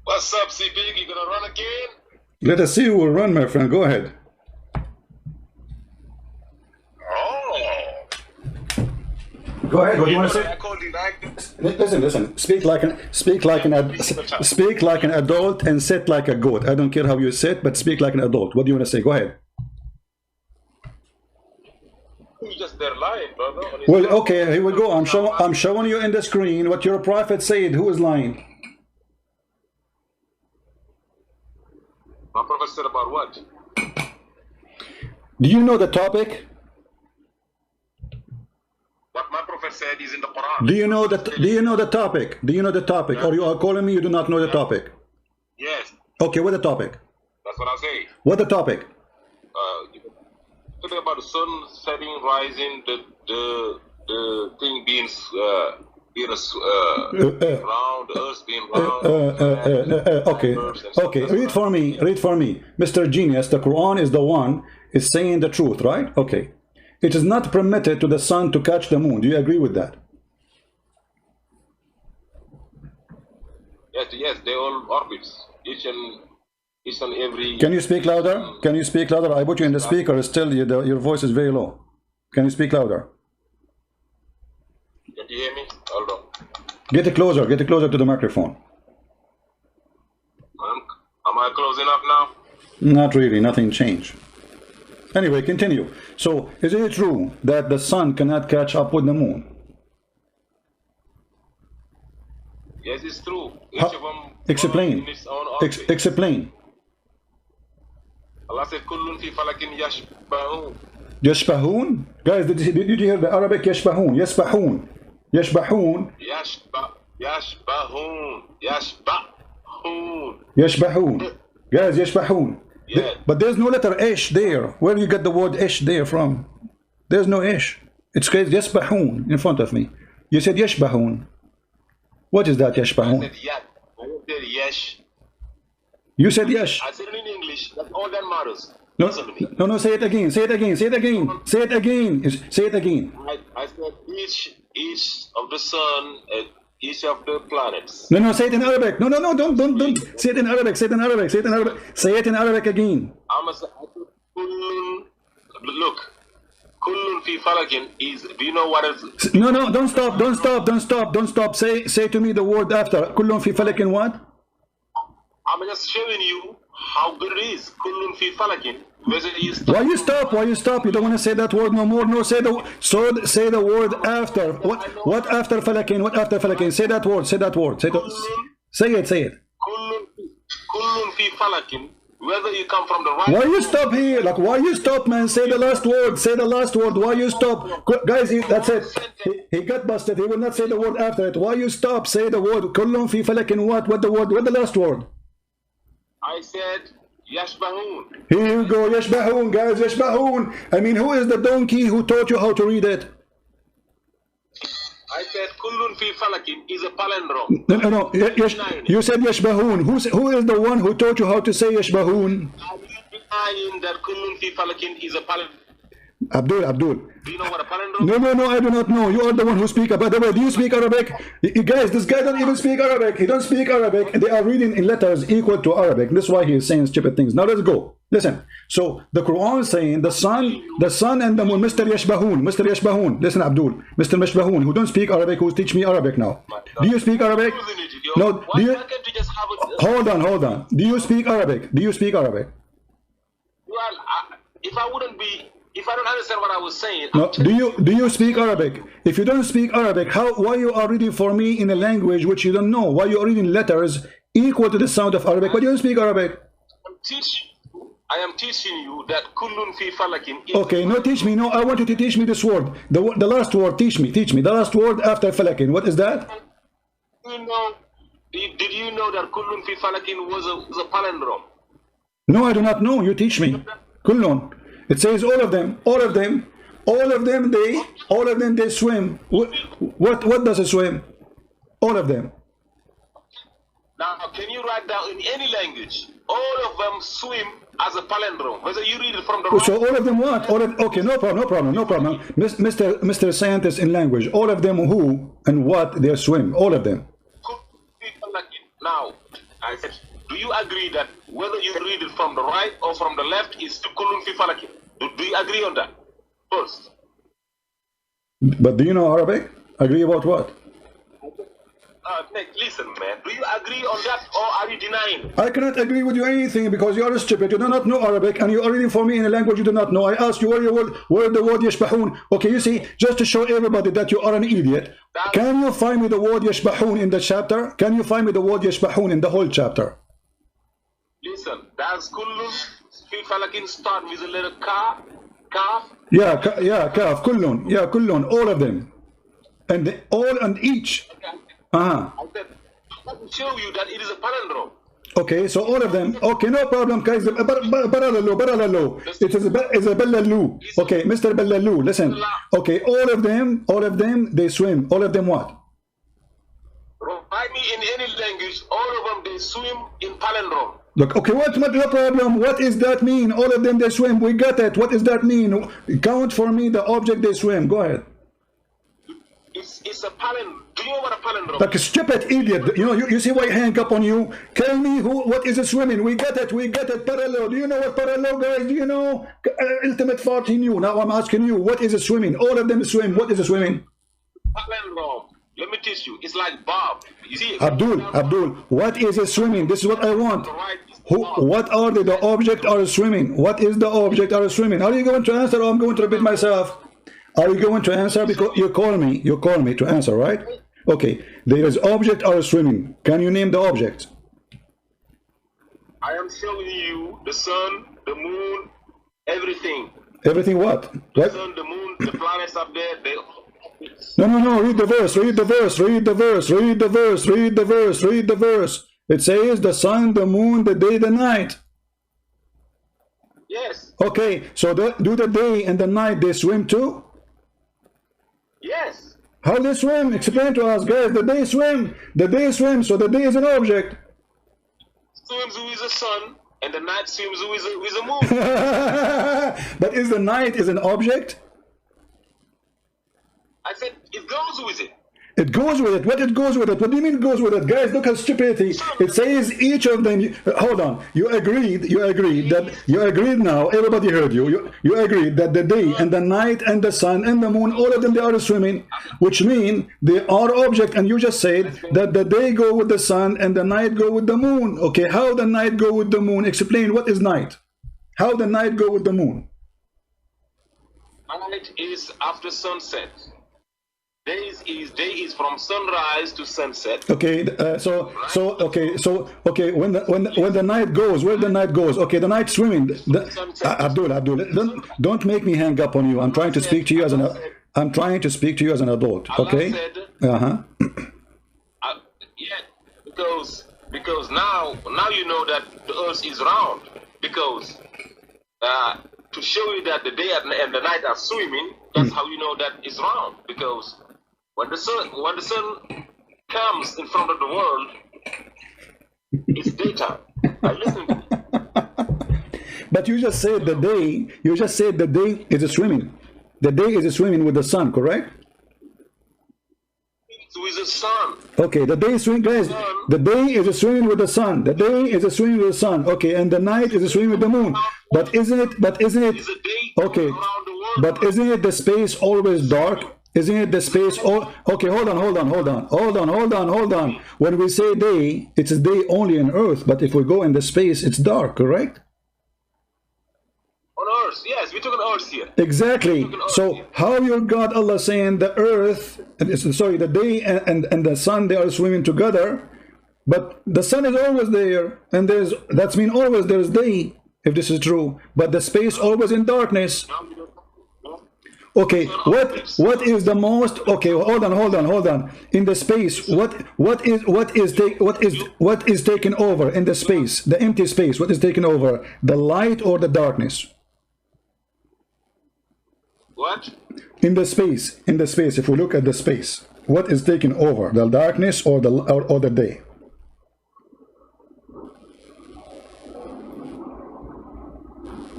What's up, C Big? You gonna run again? Let us see who will run, my friend. Go ahead. Oh. Go ahead. What do you want to say? I called you back. Listen. Speak like an adult and sit like a goat. I don't care how you sit, but speak like an adult. What do you want to say? Go ahead. You just there lying, brother. Well, okay, here we go. I'm showing you in the screen what your prophet said. Who is lying? My prophet said about what? Do you know the topic? said is in the Quran. Do you know that? Do you know the topic? Do you know the topic? Or you are calling me? You do not know the topic? Yes, Okay, what the topic? that's what I say. What the topic? Talking about the sun setting, rising, the thing being round, the earth being round. Okay, okay. Read for me. Read for me, Mr. Genius. The Quran is the one is saying the truth, right? Okay. It is not permitted to the sun to catch the moon. Do you agree with that? Yes, they all orbits. Each and every. Can you speak louder? Can you speak louder? I put you in the speaker. Still, your voice is very low. Can you speak louder? Can you hear me? Hold on. Get it closer. Get it closer to the microphone. Am I close enough now? Not really. Nothing changed. Anyway, continue. So, is it true that the sun cannot catch up with the moon? Yes, it's true. Each How? of them Explain. in its own orbit. Explain. Allah said, "Kullun fi falakin yashbahun." يشبهون? Guys, did you hear the Arabic? يشبهون. يسبحون. يشبهون. Yashbahun. Yashbahun. يشبهون. Guys, يشبهون. Yeah. But there's no letter ish there. Where do you get the word ish there from? There's no ish. It's crazy. يسبحون in front of me. You said يشبهون. What is that I يشبهون? said yad. I said yesh. You said yesh. I said it in English. That's all that matters. No, Listen to me. no, say it again. Say it again. Say it again. Say it again. Say it again. I said each of the sun, each of the planets. No, say it in Arabic. No, don't. Say it in Arabic. Say it in Arabic. Say it in Arabic. Say it in Arabic again. I said, kullun. Look, kullun fi falakin is. Do you know what is? No, don't stop. Say to me the word after. كلهم في فلك what? I'm just showing you how good it is. Kullun fi falakin. Whether you Why you stop? Why you stop? You don't want to say that word no more. No, say the word after. What after falakin? What after falakin? Say that word. Say that word. Say it. Kullun fi falakin. Whether you come from the right. Why you stop here? Like why you stop, man? Say the last word. Say the last word. Why you stop? Guys, that's it. He got busted. He will not say the word after it. Why you stop? Say the word. Kullun fi falakin what? What the word? What the last word? I said yashbahun. Here you go, yashbahun, guys, yashbahun. I mean, who is the donkey who taught you how to read it? I said kullun fi falakin is a palindrome. No. You said yashbahun. Who is the one who taught you how to say yashbahun? Are you denying that kullun fi falakin is a palindrome? Abdul. Do you know what a palindrome is? No, I do not know. You are the one who speak. By the way, do you speak Arabic? Guys, this guy don't even speak Arabic. He don't speak Arabic. They are reading in letters equal to Arabic. That's why he is saying stupid things. Now let's go. Listen. So the Quran is saying the sun and the moon. Mr. Yashbahun. Listen, Abdul. Mr. Yashbahun, who don't speak Arabic, who teach me Arabic now. Do you speak Arabic? No. Why can't you just have a... Hold on. Do you speak Arabic? Well, if I don't understand what I was saying, no. Do you speak Arabic? If you don't speak Arabic, why you are reading for me in a language which you don't know? Why you are reading letters equal to the sound of Arabic? Why you don't speak Arabic? I am teaching you that kullun fi falakin is... Okay, no, teach me. No, I want you to teach me this word. The last word, teach me. The last word after falakin. What is that? Did you know that kullun fi falakin was a palindrome? No, I do not know. You teach me. Kullun. It says all of them, they swim. What does it swim? All of them. Now, can you write down in any language? All of them swim as a palindrome. Whether you read it from the right. So all of them what? Okay, no problem. Mr. Scientist in language. All of them who and what they swim. All of them. Now, I said, do you agree that whether you read it from the right or from the left is still kullun fi falakin? Do you agree on that first? But do you know Arabic? Agree about what? Nick, listen, man. Do you agree on that or are you denying it? I cannot agree with you anything because you are stupid. You do not know Arabic and you are reading for me in a language you do not know. I asked you where the word yashbahun. Okay, you see, just to show everybody that you are an idiot. Can you find me the word yashbahun in the chapter? Can you find me the word yashbahun in the whole chapter? Listen, does kullun fi falakin start with a letter kaf? Yeah, kaf, kullun. Yeah, kullun, all of them. And all and each. I said, I can show you that it is a palindrome. Okay, so all of them. Okay, no problem, guys. Baralalu. It is a Bellalu. Okay, Mr. Bellalu, listen. Okay, all of them, they swim. All of them what? Write me in any language, all of them, they swim in palindrome. Look, okay, what's the problem? What does that mean? All of them, they swim. We got it. What does that mean? Count for me the object they swim. Go ahead. It's a palindrome. Do you know what a palindrome Like a is? stupid idiot. You know, you see why I hang up on you? Tell me what is a swimming? We got it. Parallel. Do you know what parallel, guys? Do you know? Ultimate fart in you. Now I'm asking you, what is a swimming? All of them swim. What is a swimming? Palindrome. Let me teach you. It's like Bob. You see, Abdul, what is a swimming? This is what I want. What are the object are swimming? What is the object are swimming? Are you going to answer or I'm going to repeat myself? Are you going to answer? Because you call me to answer, right? Okay, there is object are swimming. Can you name the object? I am showing you the sun, the moon, everything. Everything what? The What? sun, the moon, the planets up there, they... No, read the verse, read the verse. It says the sun, the moon, the day, the night. Yes, Okay, so do the day and the night they swim too? yes. How they swim? Explain to us, guys. The day swim, so the day is an object. Swims with the sun, and the night swims with the moon. But is the night is an object? I said, it goes with it. It goes with it. What it goes with it? What do you mean it goes with it? Guys, look at stupidity. It says each of them. Hold on. You agreed now. Everybody heard you. You agreed that the day and the night and the sun and the moon, all of them, they are swimming, which mean they are object. And you just said that the day go with the sun and the night go with the moon. Okay, how the night go with the moon? Explain what is night. How the night go with the moon? Night is after sunset. Day is from sunrise to sunset. Okay, okay. When the night goes, where the night goes? Okay, the night swimming. Abdul, don't make me hang up on you. I'm trying to speak to you as an adult. Okay. Yeah, because now you know that the earth is round. Because to show you that the day and the night are swimming, that's how you know that it's round. Because when the sun comes in front of the world, it's daytime. I listen to you. But you just said the day. You just said the day is a swimming. The day is a swimming with the sun, correct? It's with the sun. Okay, the day is swimming, guys. The day is a swimming with the sun. The day is a swimming with the sun. Okay, and the night is a swimming with the moon. But isn't it? It's a day Okay, around the world. but isn't it the space always dark? Isn't it the space all okay, hold on. When we say day, it's a day only on earth, but if we go in the space, it's dark, correct? On earth, yes, we're talking earth here. Exactly. So how your God Allah saying the earth, the day and the sun, they are swimming together, but the sun is always there, and that's mean always there's day, if this is true, but the space always in darkness. Okay, what is the most? Okay, hold on. In the space, what is taken over in the space, the empty space? What is taken over, the light or the darkness? What? In the space. If we look at the space, what is taken over, the darkness or the day?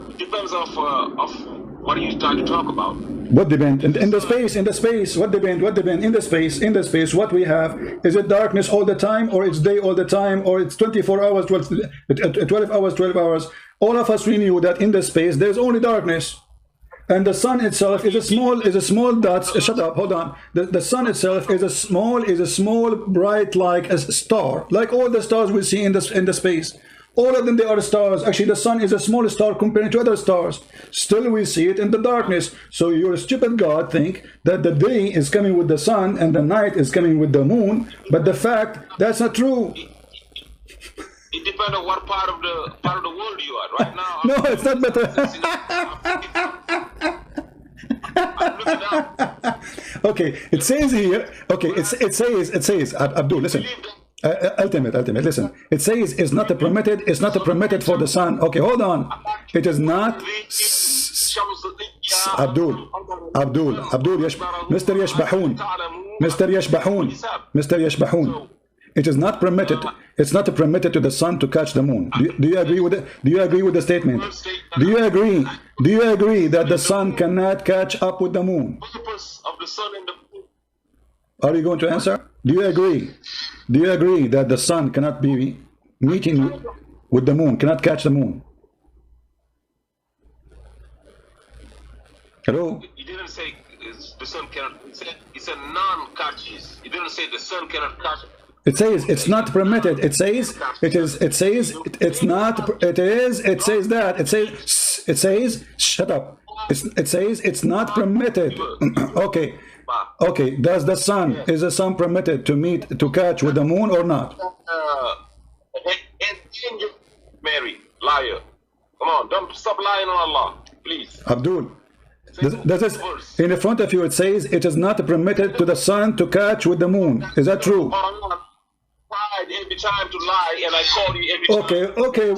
It depends of what are you trying to talk about. What depend in the space? What depend in the space? What we have, is it darkness all the time, or it's day all the time, or it's 24 hours, 12 hours? All of us, we knew that in the space there's only darkness, and the sun itself is a small dot. Shut up, hold on. The sun itself is a small bright, like a star, like all the stars we see in the space. All of them, they are stars. Actually, the sun is a small star compared to other stars. Still, we see it in the darkness. So your stupid God think that the day is coming with the sun and the night is coming with the moon. But the fact, that's not true. It depends on what part of the world you are right now. No, it's not better. I'm looking up. Okay, it says here. Okay, it says. Abdul, listen. Ultimate. Listen. It says it's not a permitted. It's not a permitted for the sun. Okay, hold on. It is not. Abdul, Mr. Yashbahun. It is not permitted. It's not permitted to the sun to catch the moon. Do you agree with it? Do you agree with the statement? Do you agree? Do you agree that the sun cannot catch up with the moon? Are you going to answer? Do you agree? Do you agree that the sun cannot be meeting with the moon, cannot catch the moon? Hello? He didn't say the sun cannot. He said non-catches. He didn't say the sun cannot catch. It says it's not permitted. It says it is. It says it's not. It is. It says that. It says. It says. Shut up. It says it's not permitted. Okay. Okay. Does the sun? Is the sun permitted to meet to catch with the moon or not? Mary, liar. Come on, don't stop lying on Allah, please. Abdul. This is in the front of you. It says it is not permitted to the sun to catch with the moon. Is that true? Every time to lie, and I call you every time. Okay.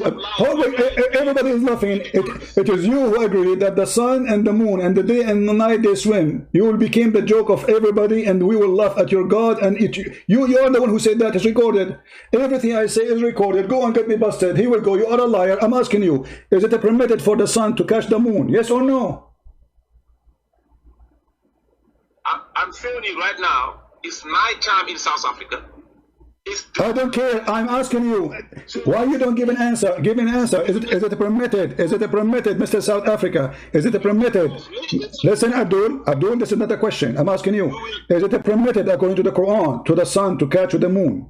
Everybody is laughing. It is you who agree that the sun and the moon and the day and the night they swim. You will become the joke of everybody, and we will laugh at your God. And you are the one who said that. It's recorded. Everything I say is recorded. Go and get me busted. He will go. You are a liar. I'm asking you: is it permitted for the sun to catch the moon? Yes or no? I'm showing you right now. It's night time in South Africa. I don't care. I'm asking you. Why you don't give an answer? Give an answer. Is it permitted? Is it permitted, Mr. South Africa? Is it permitted? Listen, Abdul, this is not a question. I'm asking you. Is it permitted according to the Quran to the sun to catch with the moon?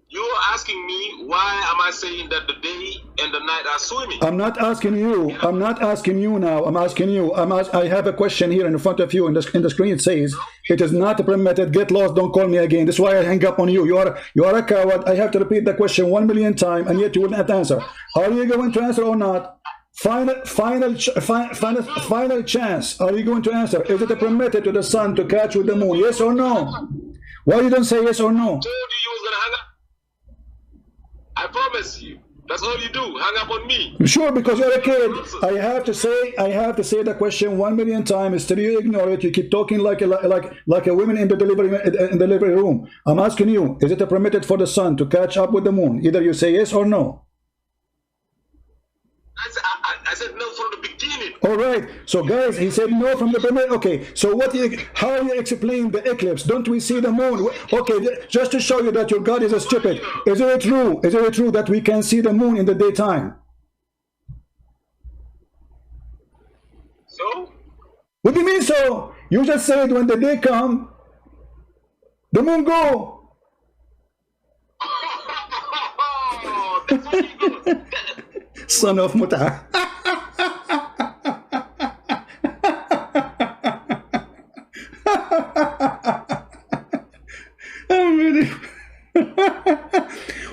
You're asking me why am I saying that the day and the night are swimming? I'm not asking you. I'm not asking you now. I'm asking you. I have a question here in front of you. In the screen it says it is not permitted. Get lost. Don't call me again. That's why I hang up on you. You are a coward. I have to repeat the question 1 million times, and yet you will not answer. Are you going to answer or not? Final chance. Are you going to answer? Is it permitted to the sun to catch with the moon? Yes or no? Why you don't say yes or no? I told you was gonna hang up. I promise you. That's all you do. Hang up on me. Sure, because you're a kid. I have to say the question 1 million times. Still you ignore it. You keep talking like a woman in the delivery room. I'm asking you: is it permitted for the sun to catch up with the moon? Either you say yes or no. I said no from the beginning. All right. So guys, he said no from the beginning. Okay. So how you explain the eclipse? Don't we see the moon? Okay. Just to show you that your God is a stupid. Is it true? Is it true that we can see the moon in the daytime? So? What do you mean so? You just said when the day come, the moon go. That's what you do. Son of Mut'ah. I'm really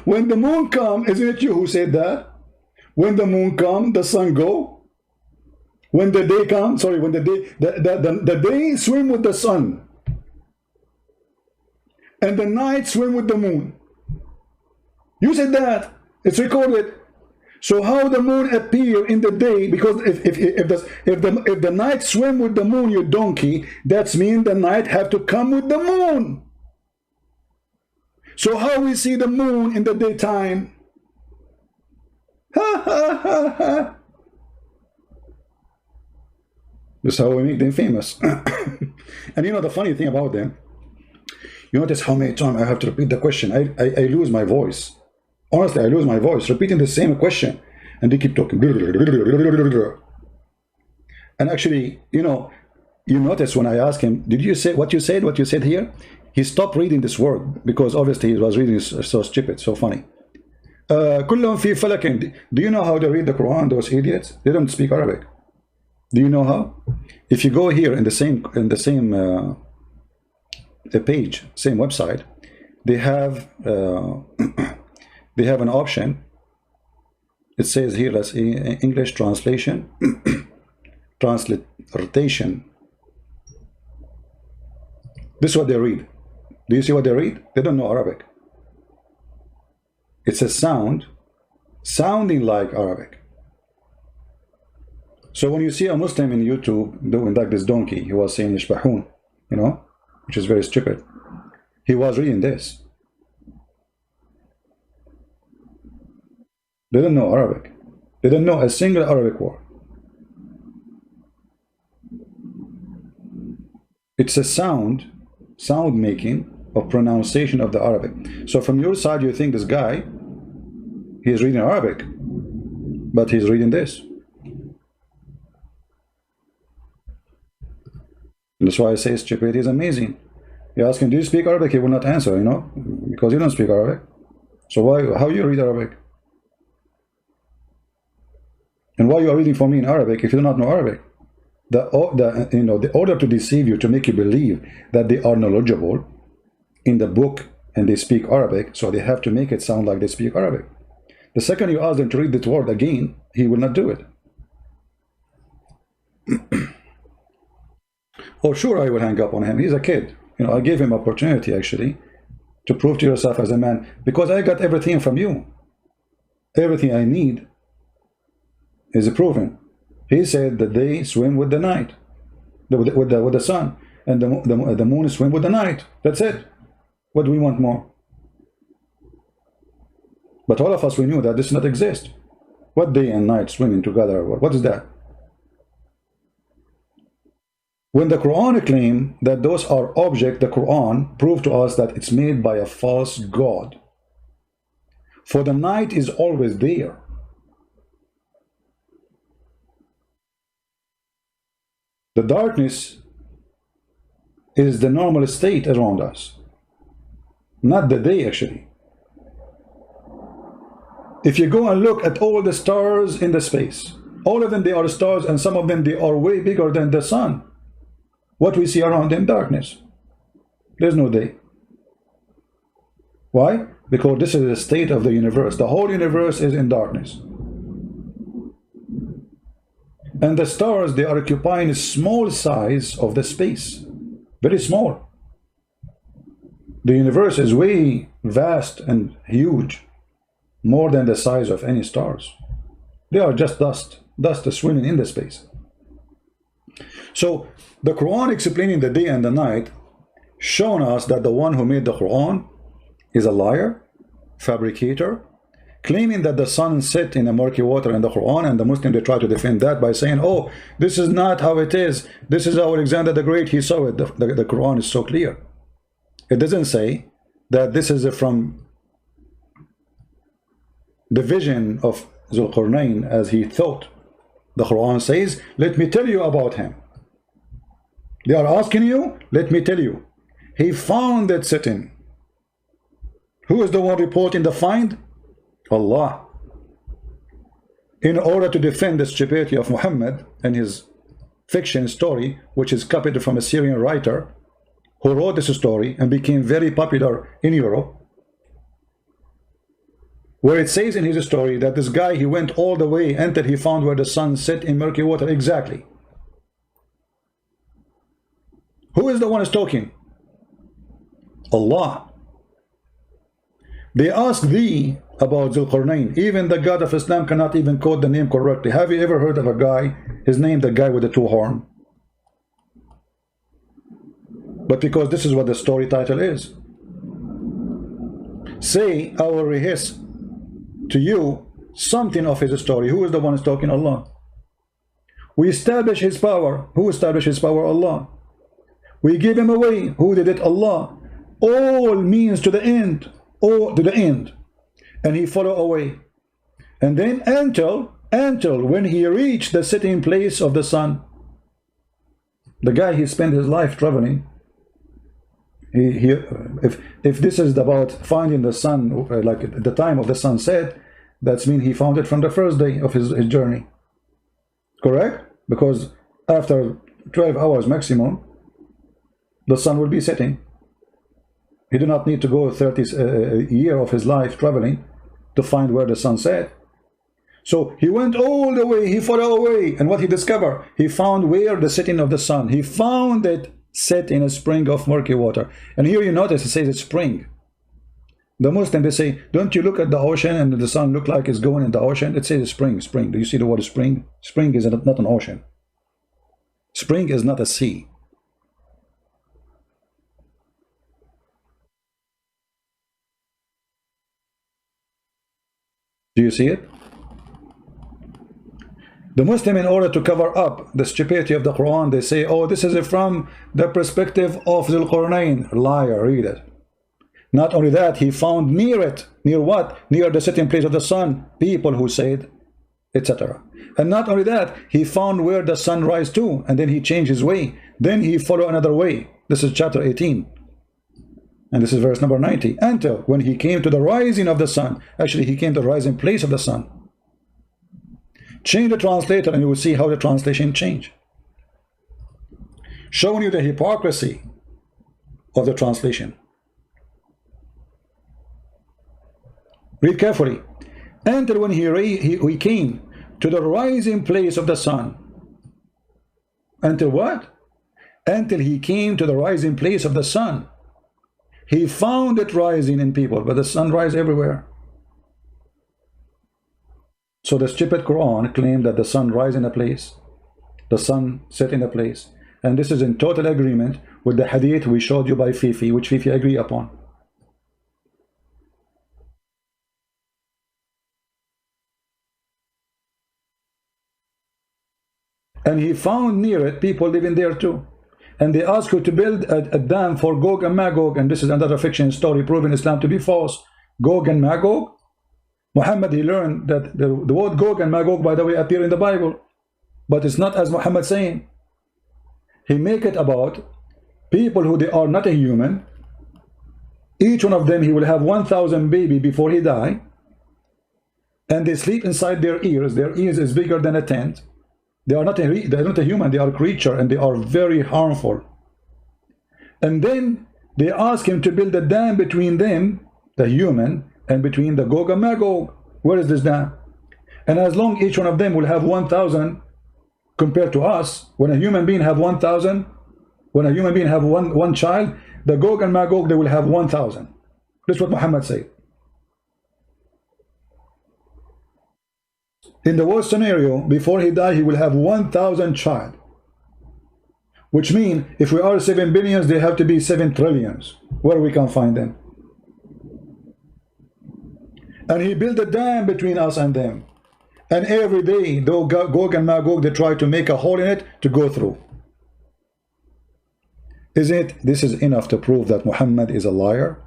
when the moon come, isn't it you who said that? When the moon come, the sun go. When the day come, sorry, when the day swim with the sun, and the night swim with the moon. You said that. It's recorded. So how the moon appear in the day? Because if the night swim with the moon, you donkey, that's mean the night have to come with the moon. So how we see the moon in the daytime? Ha ha ha ha. This is how we make them famous. And you know the funny thing about them, you notice how many times I have to repeat the question. I lose my voice. Honestly, I lose my voice repeating the same question, and they keep talking. And actually, you notice when I ask him, did you say what you said? What you said here? He stopped reading this word because obviously he was reading so stupid, so funny. كلهم في فلك. Do you know how they read the Quran? Those idiots. They don't speak Arabic. Do you know how? If you go here in the same page, same website, they have. They have an option. It says here, let's see, English translation, transliteration. This is what they read. Do you see what they read? They don't know Arabic. It's a sound sounding like Arabic. So when you see a Muslim in YouTube doing like this donkey, he was saying Yashbahun, you know, which is very stupid. He was reading this. They don't know Arabic. They don't know a single Arabic word. It's a sound making of pronunciation of the Arabic. So from your side, you think this guy, he is reading Arabic, but he's reading this. And that's why I say stupidity is amazing. You ask him, do you speak Arabic? He will not answer, you know, because you don't speak Arabic. So how you read Arabic? And why you are reading for me in Arabic if you do not know Arabic? The order to deceive you, to make you believe that they are knowledgeable in the book and they speak Arabic, so they have to make it sound like they speak Arabic. The second you ask them to read that word again, he will not do it. Oh, sure, I will hang up on him. He's a kid. You know, I gave him opportunity actually to prove to yourself as a man, because I got everything from you. Everything I need is proven. He said that they swim with the night, with the sun, and the moon swim with the night. That's it. What do we want more? But all of us, we knew that this does not exist. What day and night swimming together? What is that? When the Quran claims that those are objects, the Quran proved to us that it's made by a false god. For the night is always there. The darkness is the normal state around us, not the day actually. If you go and look at all the stars in the space, all of them, they are stars, and some of them, they are way bigger than the sun. What we see around them, darkness. There's no day. Why? Because this is the state of the universe. The whole universe is in darkness. And the stars, they are occupying a small size of the space. Very small. The universe is way vast and huge. More than the size of any stars. They are just dust. Dust is swimming in the space. So the Quran explaining the day and the night, showing us that the one who made the Quran is a liar, fabricator, claiming that the sun set in a murky water in the Quran, and the Muslims, they try to defend that by saying, oh, this is not how it is. This is how Alexander the Great, he saw it. The Quran is so clear. It doesn't say that this is from the vision of Zulqarnain as he thought. The Quran says, let me tell you about him. They are asking you, let me tell you. He found that sitting. Who is the one reporting the find? Allah. In order to defend the stupidity of Muhammad and his fiction story, which is copied from a Syrian writer who wrote this story and became very popular in Europe, where it says in his story that this guy, he went all the way until he found where the sun set in murky water. Exactly. Who is the one who's talking? Allah. They ask thee about Zulqarnain. Even the God of Islam cannot even quote the name correctly. Have you ever heard of a guy, his name, the guy with the two horns? But because this is what the story title is. Say, I will rehearse to you something of his story. Who is the one who's talking? Allah. We establish his power. Who established his power? Allah. We give him away. Who did it? Allah. All means to the end. All to the end. And he follow away. And then until when he reached the sitting place of the sun. The guy, he spent his life traveling. If this is about finding the sun, like at the time of the sunset, that's mean he found it from the first day of his journey. Correct? Because after 12 hours maximum, the sun will be setting. He do not need to go 30 year of his life traveling to find where the sun set. So he went all the way, he followed away, and what he discovered? He found where the setting of the sun. He found it set in a spring of murky water. And here you notice it says it's spring. The Muslim, they say, don't you look at the ocean and the sun look like it's going in the ocean? It says spring, spring. Do you see the word spring? Spring is not an ocean. Spring is not a sea. Do you see it? The Muslim, in order to cover up the stupidity of the Quran, they say, oh, this is from the perspective of Dhul Qarnayn. Liar, read it. Not only that, he found near it, near what? Near the sitting place of the sun, people who said, etc. And not only that, he found where the sun rise to, and then he changed his way. Then he followed another way. This is chapter 18. And this is verse number 90. Until when he came to the rising of the sun. Actually, he came to the rising place of the sun. Change the translator and you will see how the translation changed. Showing you the hypocrisy of the translation. Read carefully. Until when he came to the rising place of the sun. Until what? Until he came to the rising place of the sun. He found it rising in people, but the sun rises everywhere. So the stupid Quran claimed that the sun rises in a place, the sun set in a place. And this is in total agreement with the hadith we showed you by Fifi, which Fifi agree upon. And he found near it people living there too. And they asked you to build a dam for Gog and Magog. And this is another fiction story proving Islam to be false. Gog and Magog. Muhammad, he learned that the word Gog and Magog, by the way, appear in the Bible. But it's not as Muhammad saying. He make it about people who they are not a human. Each one of them, he will have 1,000 baby before he die. And they sleep inside their ears. Their ears is bigger than a tent. They are not a human, they are a creature, and they are very harmful. And then they ask him to build a dam between them, the human, and between the Gog and Magog. Where is this dam? And as long each one of them will have 1,000 compared to us, when a human being have 1,000, when a human being have one child, the Gog and Magog, they will have 1,000. That's what Muhammad said. In the worst scenario, before he died, he will have 1,000 child. Which means, if we are 7 billions, they have to be 7 trillions. Where we can find them? And he built a dam between us and them. And every day, though Gog and Magog, they try to make a hole in it to go through. Isn't it? This is enough to prove that Muhammad is a liar.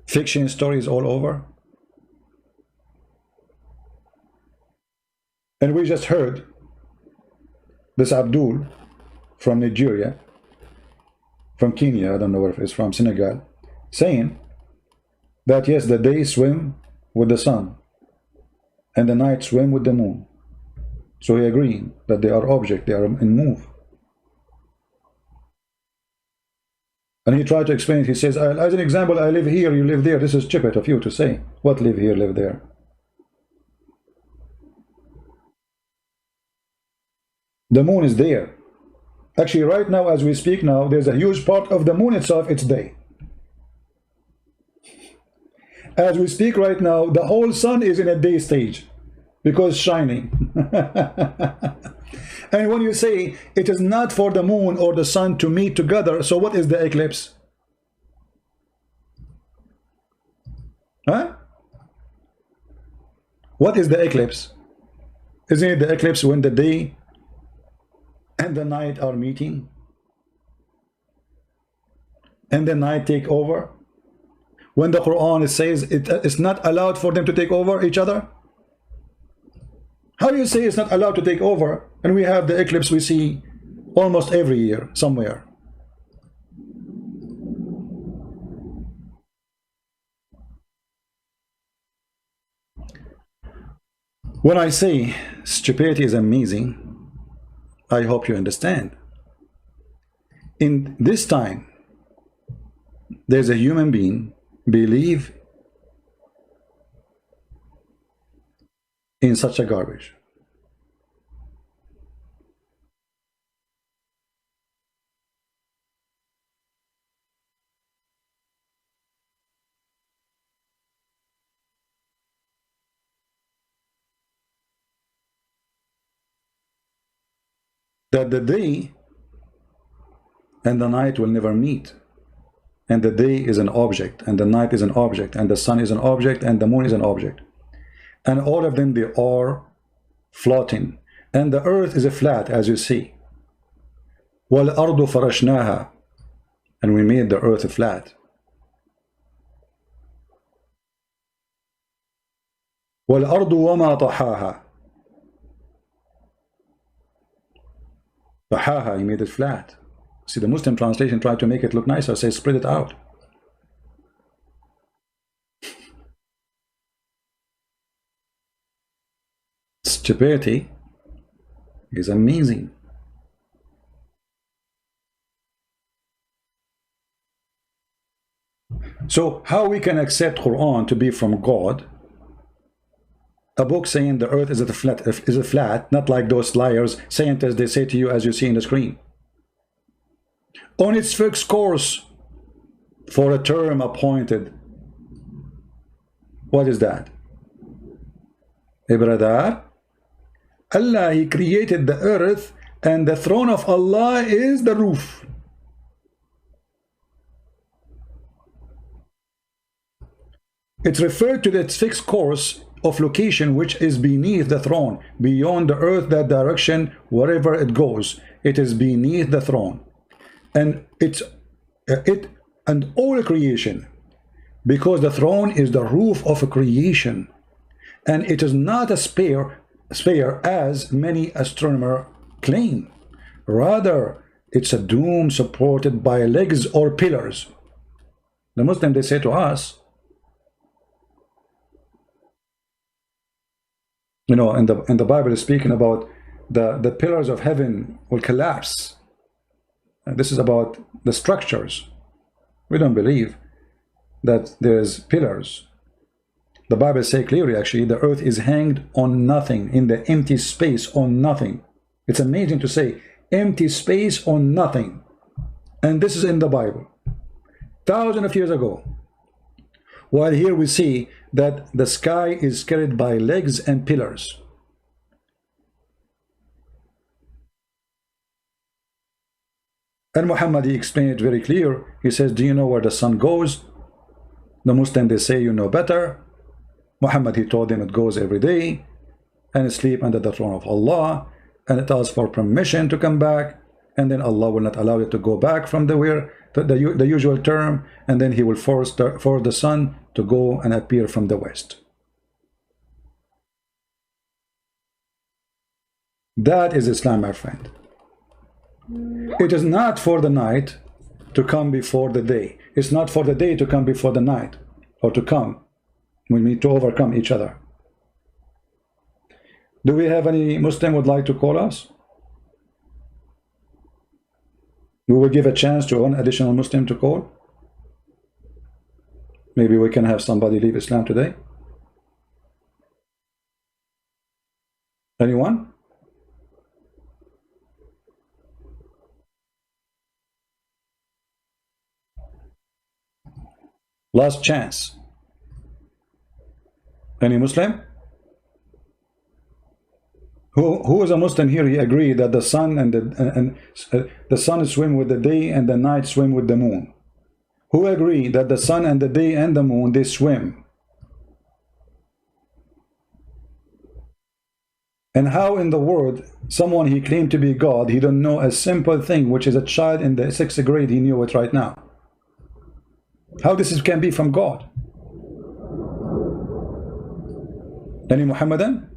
Fiction stories all over. And we just heard this Abdul from Nigeria, from Kenya, I don't know where it's from, Senegal, saying that yes, the day swim with the sun and the night swim with the moon. So he agreeing that they are object, they are in move. And he tried to explain it. He says, as an example, I live here, you live there. This is stupid of you to say. What live here, live there? The moon is there. Actually, right now, as we speak now, there's a huge part of the moon itself, it's day. As we speak right now, the whole sun is in a day stage because shining. And when you say it is not for the moon or the sun to meet together, so what is the eclipse? Huh? What is the eclipse? Isn't it the eclipse when the day and the night are meeting, and the night take over? When the Quran says it's not allowed for them to take over each other? How do you say it's not allowed to take over, and we have the eclipse we see almost every year somewhere? When I say stupidity is amazing, I hope you understand. In this time, there's a human being believe in such a garbage. that the day and the night will never meet. And the day is an object, and the night is an object, and the sun is an object, and the moon is an object. And all of them, they are floating. And the earth is a flat, as you see. وَالْأَرْضُ فَرَشْنَاهَا. And we made the earth flat. وَالْأَرْضُ وَمَا طَحَاهَا. طَحَاهَا, he made it flat. See, the Muslim translation tried to make it look nicer, say spread it out. Stupidity is amazing. So how we can accept Quran to be from God? A book saying the earth is a flat, not like those liars, scientists, they say to you as you see in the screen. On its fixed course for a term appointed. What is that? Hey brother, Allah, he created the earth, and the throne of Allah is the roof. It's referred to its fixed course of location, which is beneath the throne, beyond the earth, that direction, wherever it goes, it is beneath the throne. And and all creation, because the throne is the roof of a creation, and it is not a sphere as many astronomers claim. Rather, it's a dome supported by legs or pillars. The Muslim, they say to us, you know, and the Bible is speaking about the pillars of heaven will collapse. This is about the structures. We don't believe that there's pillars. The Bible says clearly, actually, the earth is hanged on nothing, in the empty space on nothing. It's amazing to say, empty space on nothing. And this is in the Bible, thousands of years ago. While here we see that the sky is carried by legs and pillars. And Muhammad, he explained it very clear. He says, do you know where the sun goes? The Muslim, they say, you know better. Muhammad, he told them it goes every day and sleep under the throne of Allah, and it asks for permission to come back, and then Allah will not allow it to go back from the usual term, and then he will force the sun to go and appear from the west. That is Islam, my friend. It is not for the night to come before the day. It's not for the day to come before the night, or to come. We need to overcome each other. Do we have any Muslim would like to call us? We will give a chance to one additional Muslim to call. Maybe we can have somebody leave Islam today. Anyone? Last chance. Any Muslim? Who is a Muslim here? He agreed that the sun and the sun swim with the day and the night swim with the moon. Who agree that the sun and the day and the moon, they swim? And how in the world someone he claimed to be God, he don't know a simple thing, which is a child in the 6th grade, he knew it right now. How this can be from God? Any Muhammadan?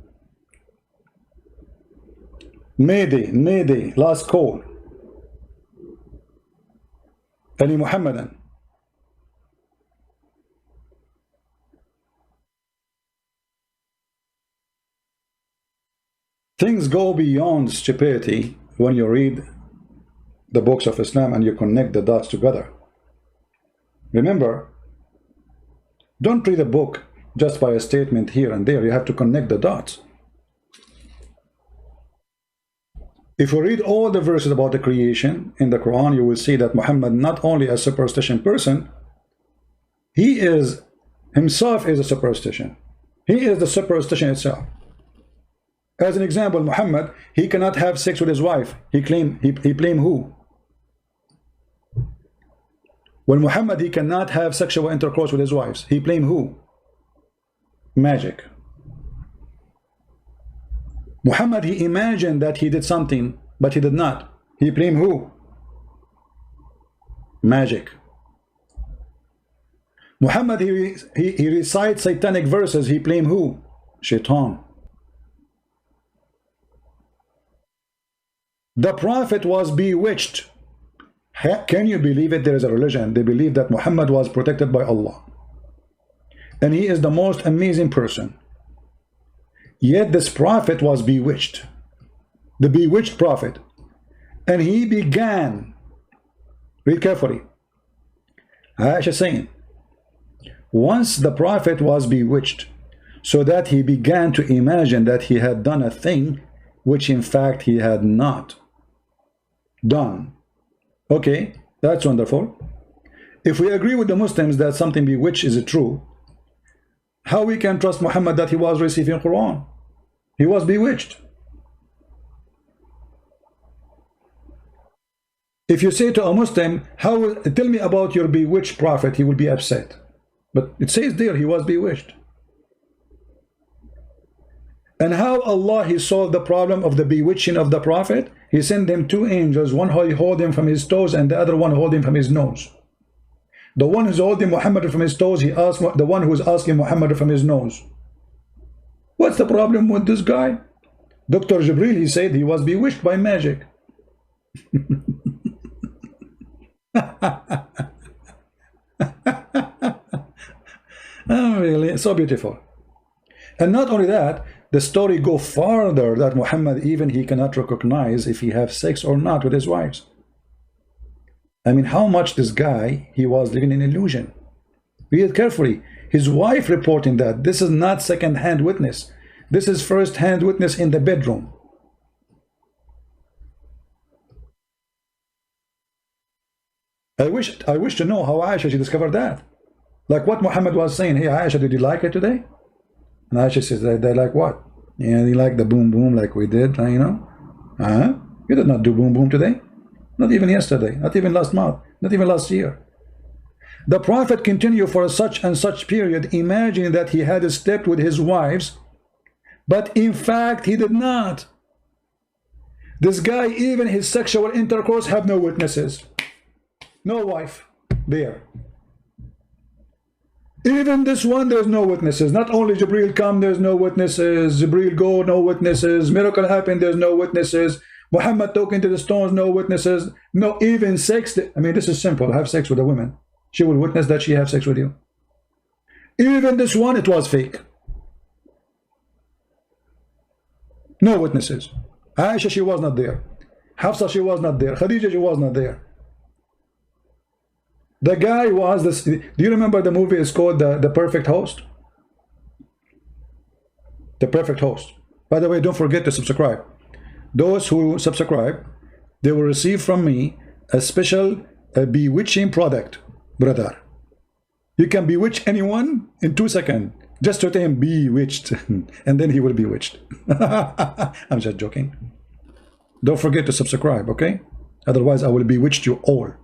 Mayday, last call. Any Muhammadan? Things go beyond stupidity when you read the books of Islam and you connect the dots together. Remember, don't read a book just by a statement here and there. You have to connect the dots. If you read all the verses about the creation in the Quran, you will see that Muhammad, not only a superstition person, he is himself is a superstition. He is the superstition itself. As an example, Muhammad, he cannot have sex with his wife. He blame who? When Muhammad, he cannot have sexual intercourse with his wives, he blame who? Magic. Muhammad, he imagined that he did something, but he did not. He blame who? Magic. Muhammad, he recites satanic verses, he blame who? Shaitan. The Prophet was bewitched. Can you believe it? There is a religion, they believe that Muhammad was protected by Allah, and he is the most amazing person. Yet this prophet was bewitched, the bewitched prophet, and he began, read carefully, Aisha saying, once the prophet was bewitched, so that he began to imagine that he had done a thing which in fact he had not done. Okay, that's wonderful. If we agree with the Muslims that something bewitched is true, how we can trust Muhammad that he was receiving Quran? He was bewitched. If you say to a Muslim, tell me about your bewitched prophet, he will be upset. But it says there he was bewitched. And how Allah, he solved the problem of the bewitching of the prophet? He sent him two angels, one hold him from his toes and the other one hold him from his nose. The one who's holding Muhammad from his toes, he asked the one who's asking Muhammad from his nose. What's the problem with this guy? Dr. Jibril, he said he was bewitched by magic. Oh, really? So beautiful. And not only that, the story go farther that Muhammad, even he cannot recognize if he have sex or not with his wives. I mean, how much this guy, he was living in illusion. Read it carefully. His wife reporting that this is not second-hand witness. This is first-hand witness in the bedroom. I wish to know how Aisha, she discovered that. Like what Muhammad was saying, hey Aisha, did you like it today? And Aisha says, they like what? Yeah, they like the boom boom like we did, you know? You did not do boom boom today. Not even yesterday, not even last month, not even last year. The Prophet continued for such and such period, imagining that he had slept with his wives, but in fact he did not. This guy, even his sexual intercourse, have no witnesses. No wife there. Even this one, there's no witnesses. Not only Jibril come, there's no witnesses. Jibril go, no witnesses. Miracle happen, there's no witnesses. Muhammad talking to the stones, no witnesses. No, even sex. I mean, this is simple. Have sex with a woman. She will witness that she have sex with you. Even this one, it was fake. No witnesses. Aisha, she was not there. Hafsa, she was not there. Khadija, she was not there. The guy was this. Do you remember the movie is called the Perfect Host? The Perfect Host. By the way, don't forget to subscribe. Those who subscribe, they will receive from me a special bewitching product, brother. You can bewitch anyone in 2 seconds. Just to tell him bewitched, and then he will be bewitched. I'm just joking. Don't forget to subscribe, okay? Otherwise, I will bewitch you all.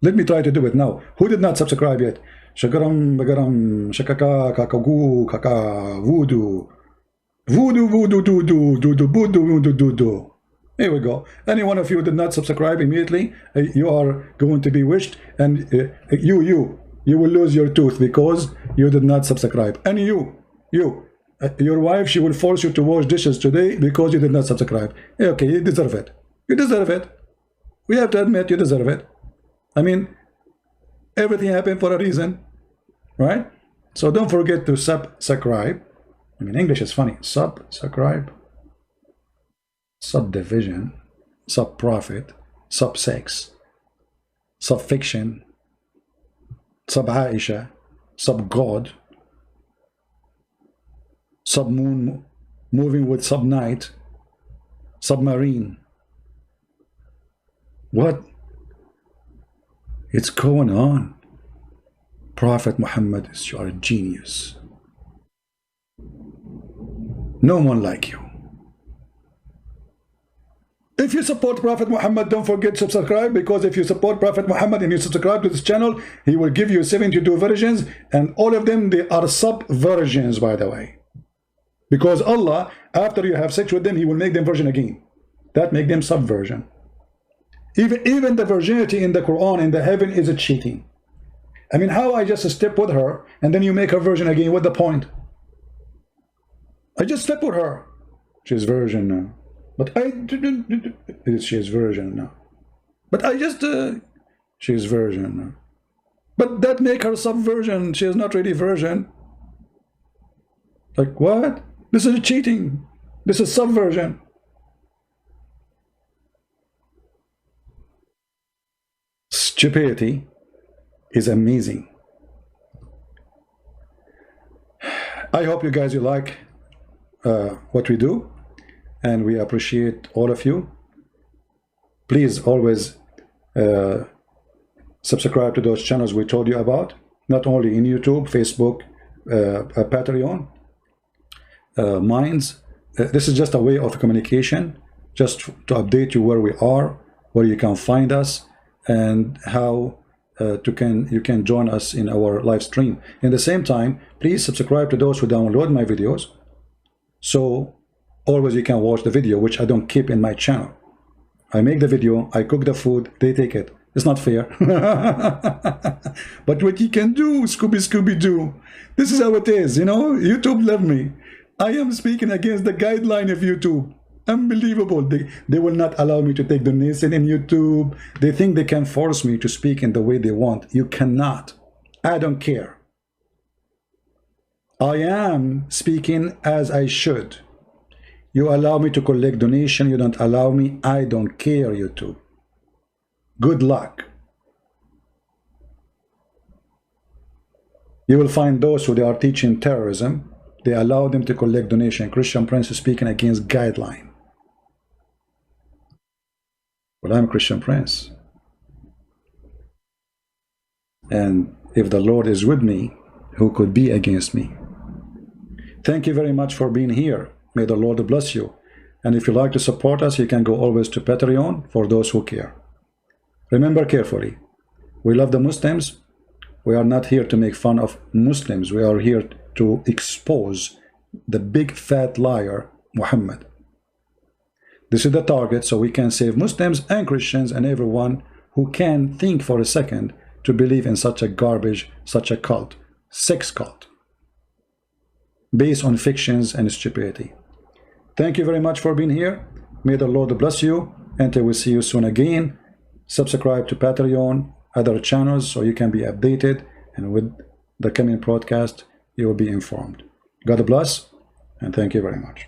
Let me try to do it now. Who did not subscribe yet? Shakaram, bagaram, shakaka, kakagu, kaka, voodoo. Voodoo, voodoo, doo, doo, doo, doo, voodoo, doo, doo, doo. Here we go. Any one of you did not subscribe immediately, you are going to be wished, and you will lose your tooth because you did not subscribe. And your wife, she will force you to wash dishes today because you did not subscribe. Okay, you deserve it. You deserve it. We have to admit you deserve it. I mean, everything happened for a reason, right? So don't forget to subscribe. I mean, English is funny. Subscribe, subdivision, sub-profit, sub-sex, sub-fiction, sub-Aisha, sub-God, sub-moon, moving with sub-night, submarine. What? It's going on. Prophet Muhammad is your genius. No one like you. If you support Prophet Muhammad, don't forget to subscribe, because if you support Prophet Muhammad and you subscribe to this channel, he will give you 72 versions, and all of them, they are sub-versions, by the way. Because Allah, after you have sex with them, he will make them virgin again. That make them sub-version. Even the virginity in the Quran, in the heaven, is a cheating. I mean, how I just step with her, and then you make her virgin again? What's the point? I just slept with her. She's virgin now. But I didn't. She's virgin now. But I just. She's virgin now. But that make her sub-virgin. She is not really virgin. Like what? This is cheating. This is subversion. Stupidity is amazing. I hope you guys like what we do, and we appreciate all of you. Please always subscribe to those channels we told you about, not only in YouTube, Facebook, Patreon, Minds. This is just a way of communication, just to update you where we are, where you can find us, and how you can join us in our live stream. In the same time, please subscribe to those who download my videos, so always you can watch the video, which I don't keep in my channel. I make the video, I cook the food, they take it. It's not fair. But what you can do, Scooby-Doo. This is how it is, you know. YouTube love me. I am speaking against the guideline of YouTube. Unbelievable. They will not allow me to take donation in YouTube. They think they can force me to speak in the way they want. You cannot. I don't care. I am speaking as I should. You allow me to collect donation, you don't allow me. I don't care, YouTube. Good luck. You will find those who they are teaching terrorism. They allow them to collect donation. Christian Prince is speaking against guideline. But I'm Christian Prince. And if the Lord is with me, who could be against me? Thank you very much for being here. May the Lord bless you. And if you like to support us, you can go always to Patreon for those who care. Remember carefully, we love the Muslims. We are not here to make fun of Muslims. We are here to expose the big fat liar, Muhammad. This is the target, so we can save Muslims and Christians and everyone who can think for a second to believe in such a garbage, such a cult, sex cult, based on fictions and stupidity. Thank you very much for being here. May the Lord bless you. Until we see you soon again. Subscribe to Patreon, other channels, so you can be updated, and with the coming broadcast you will be informed. God bless, and thank you very much.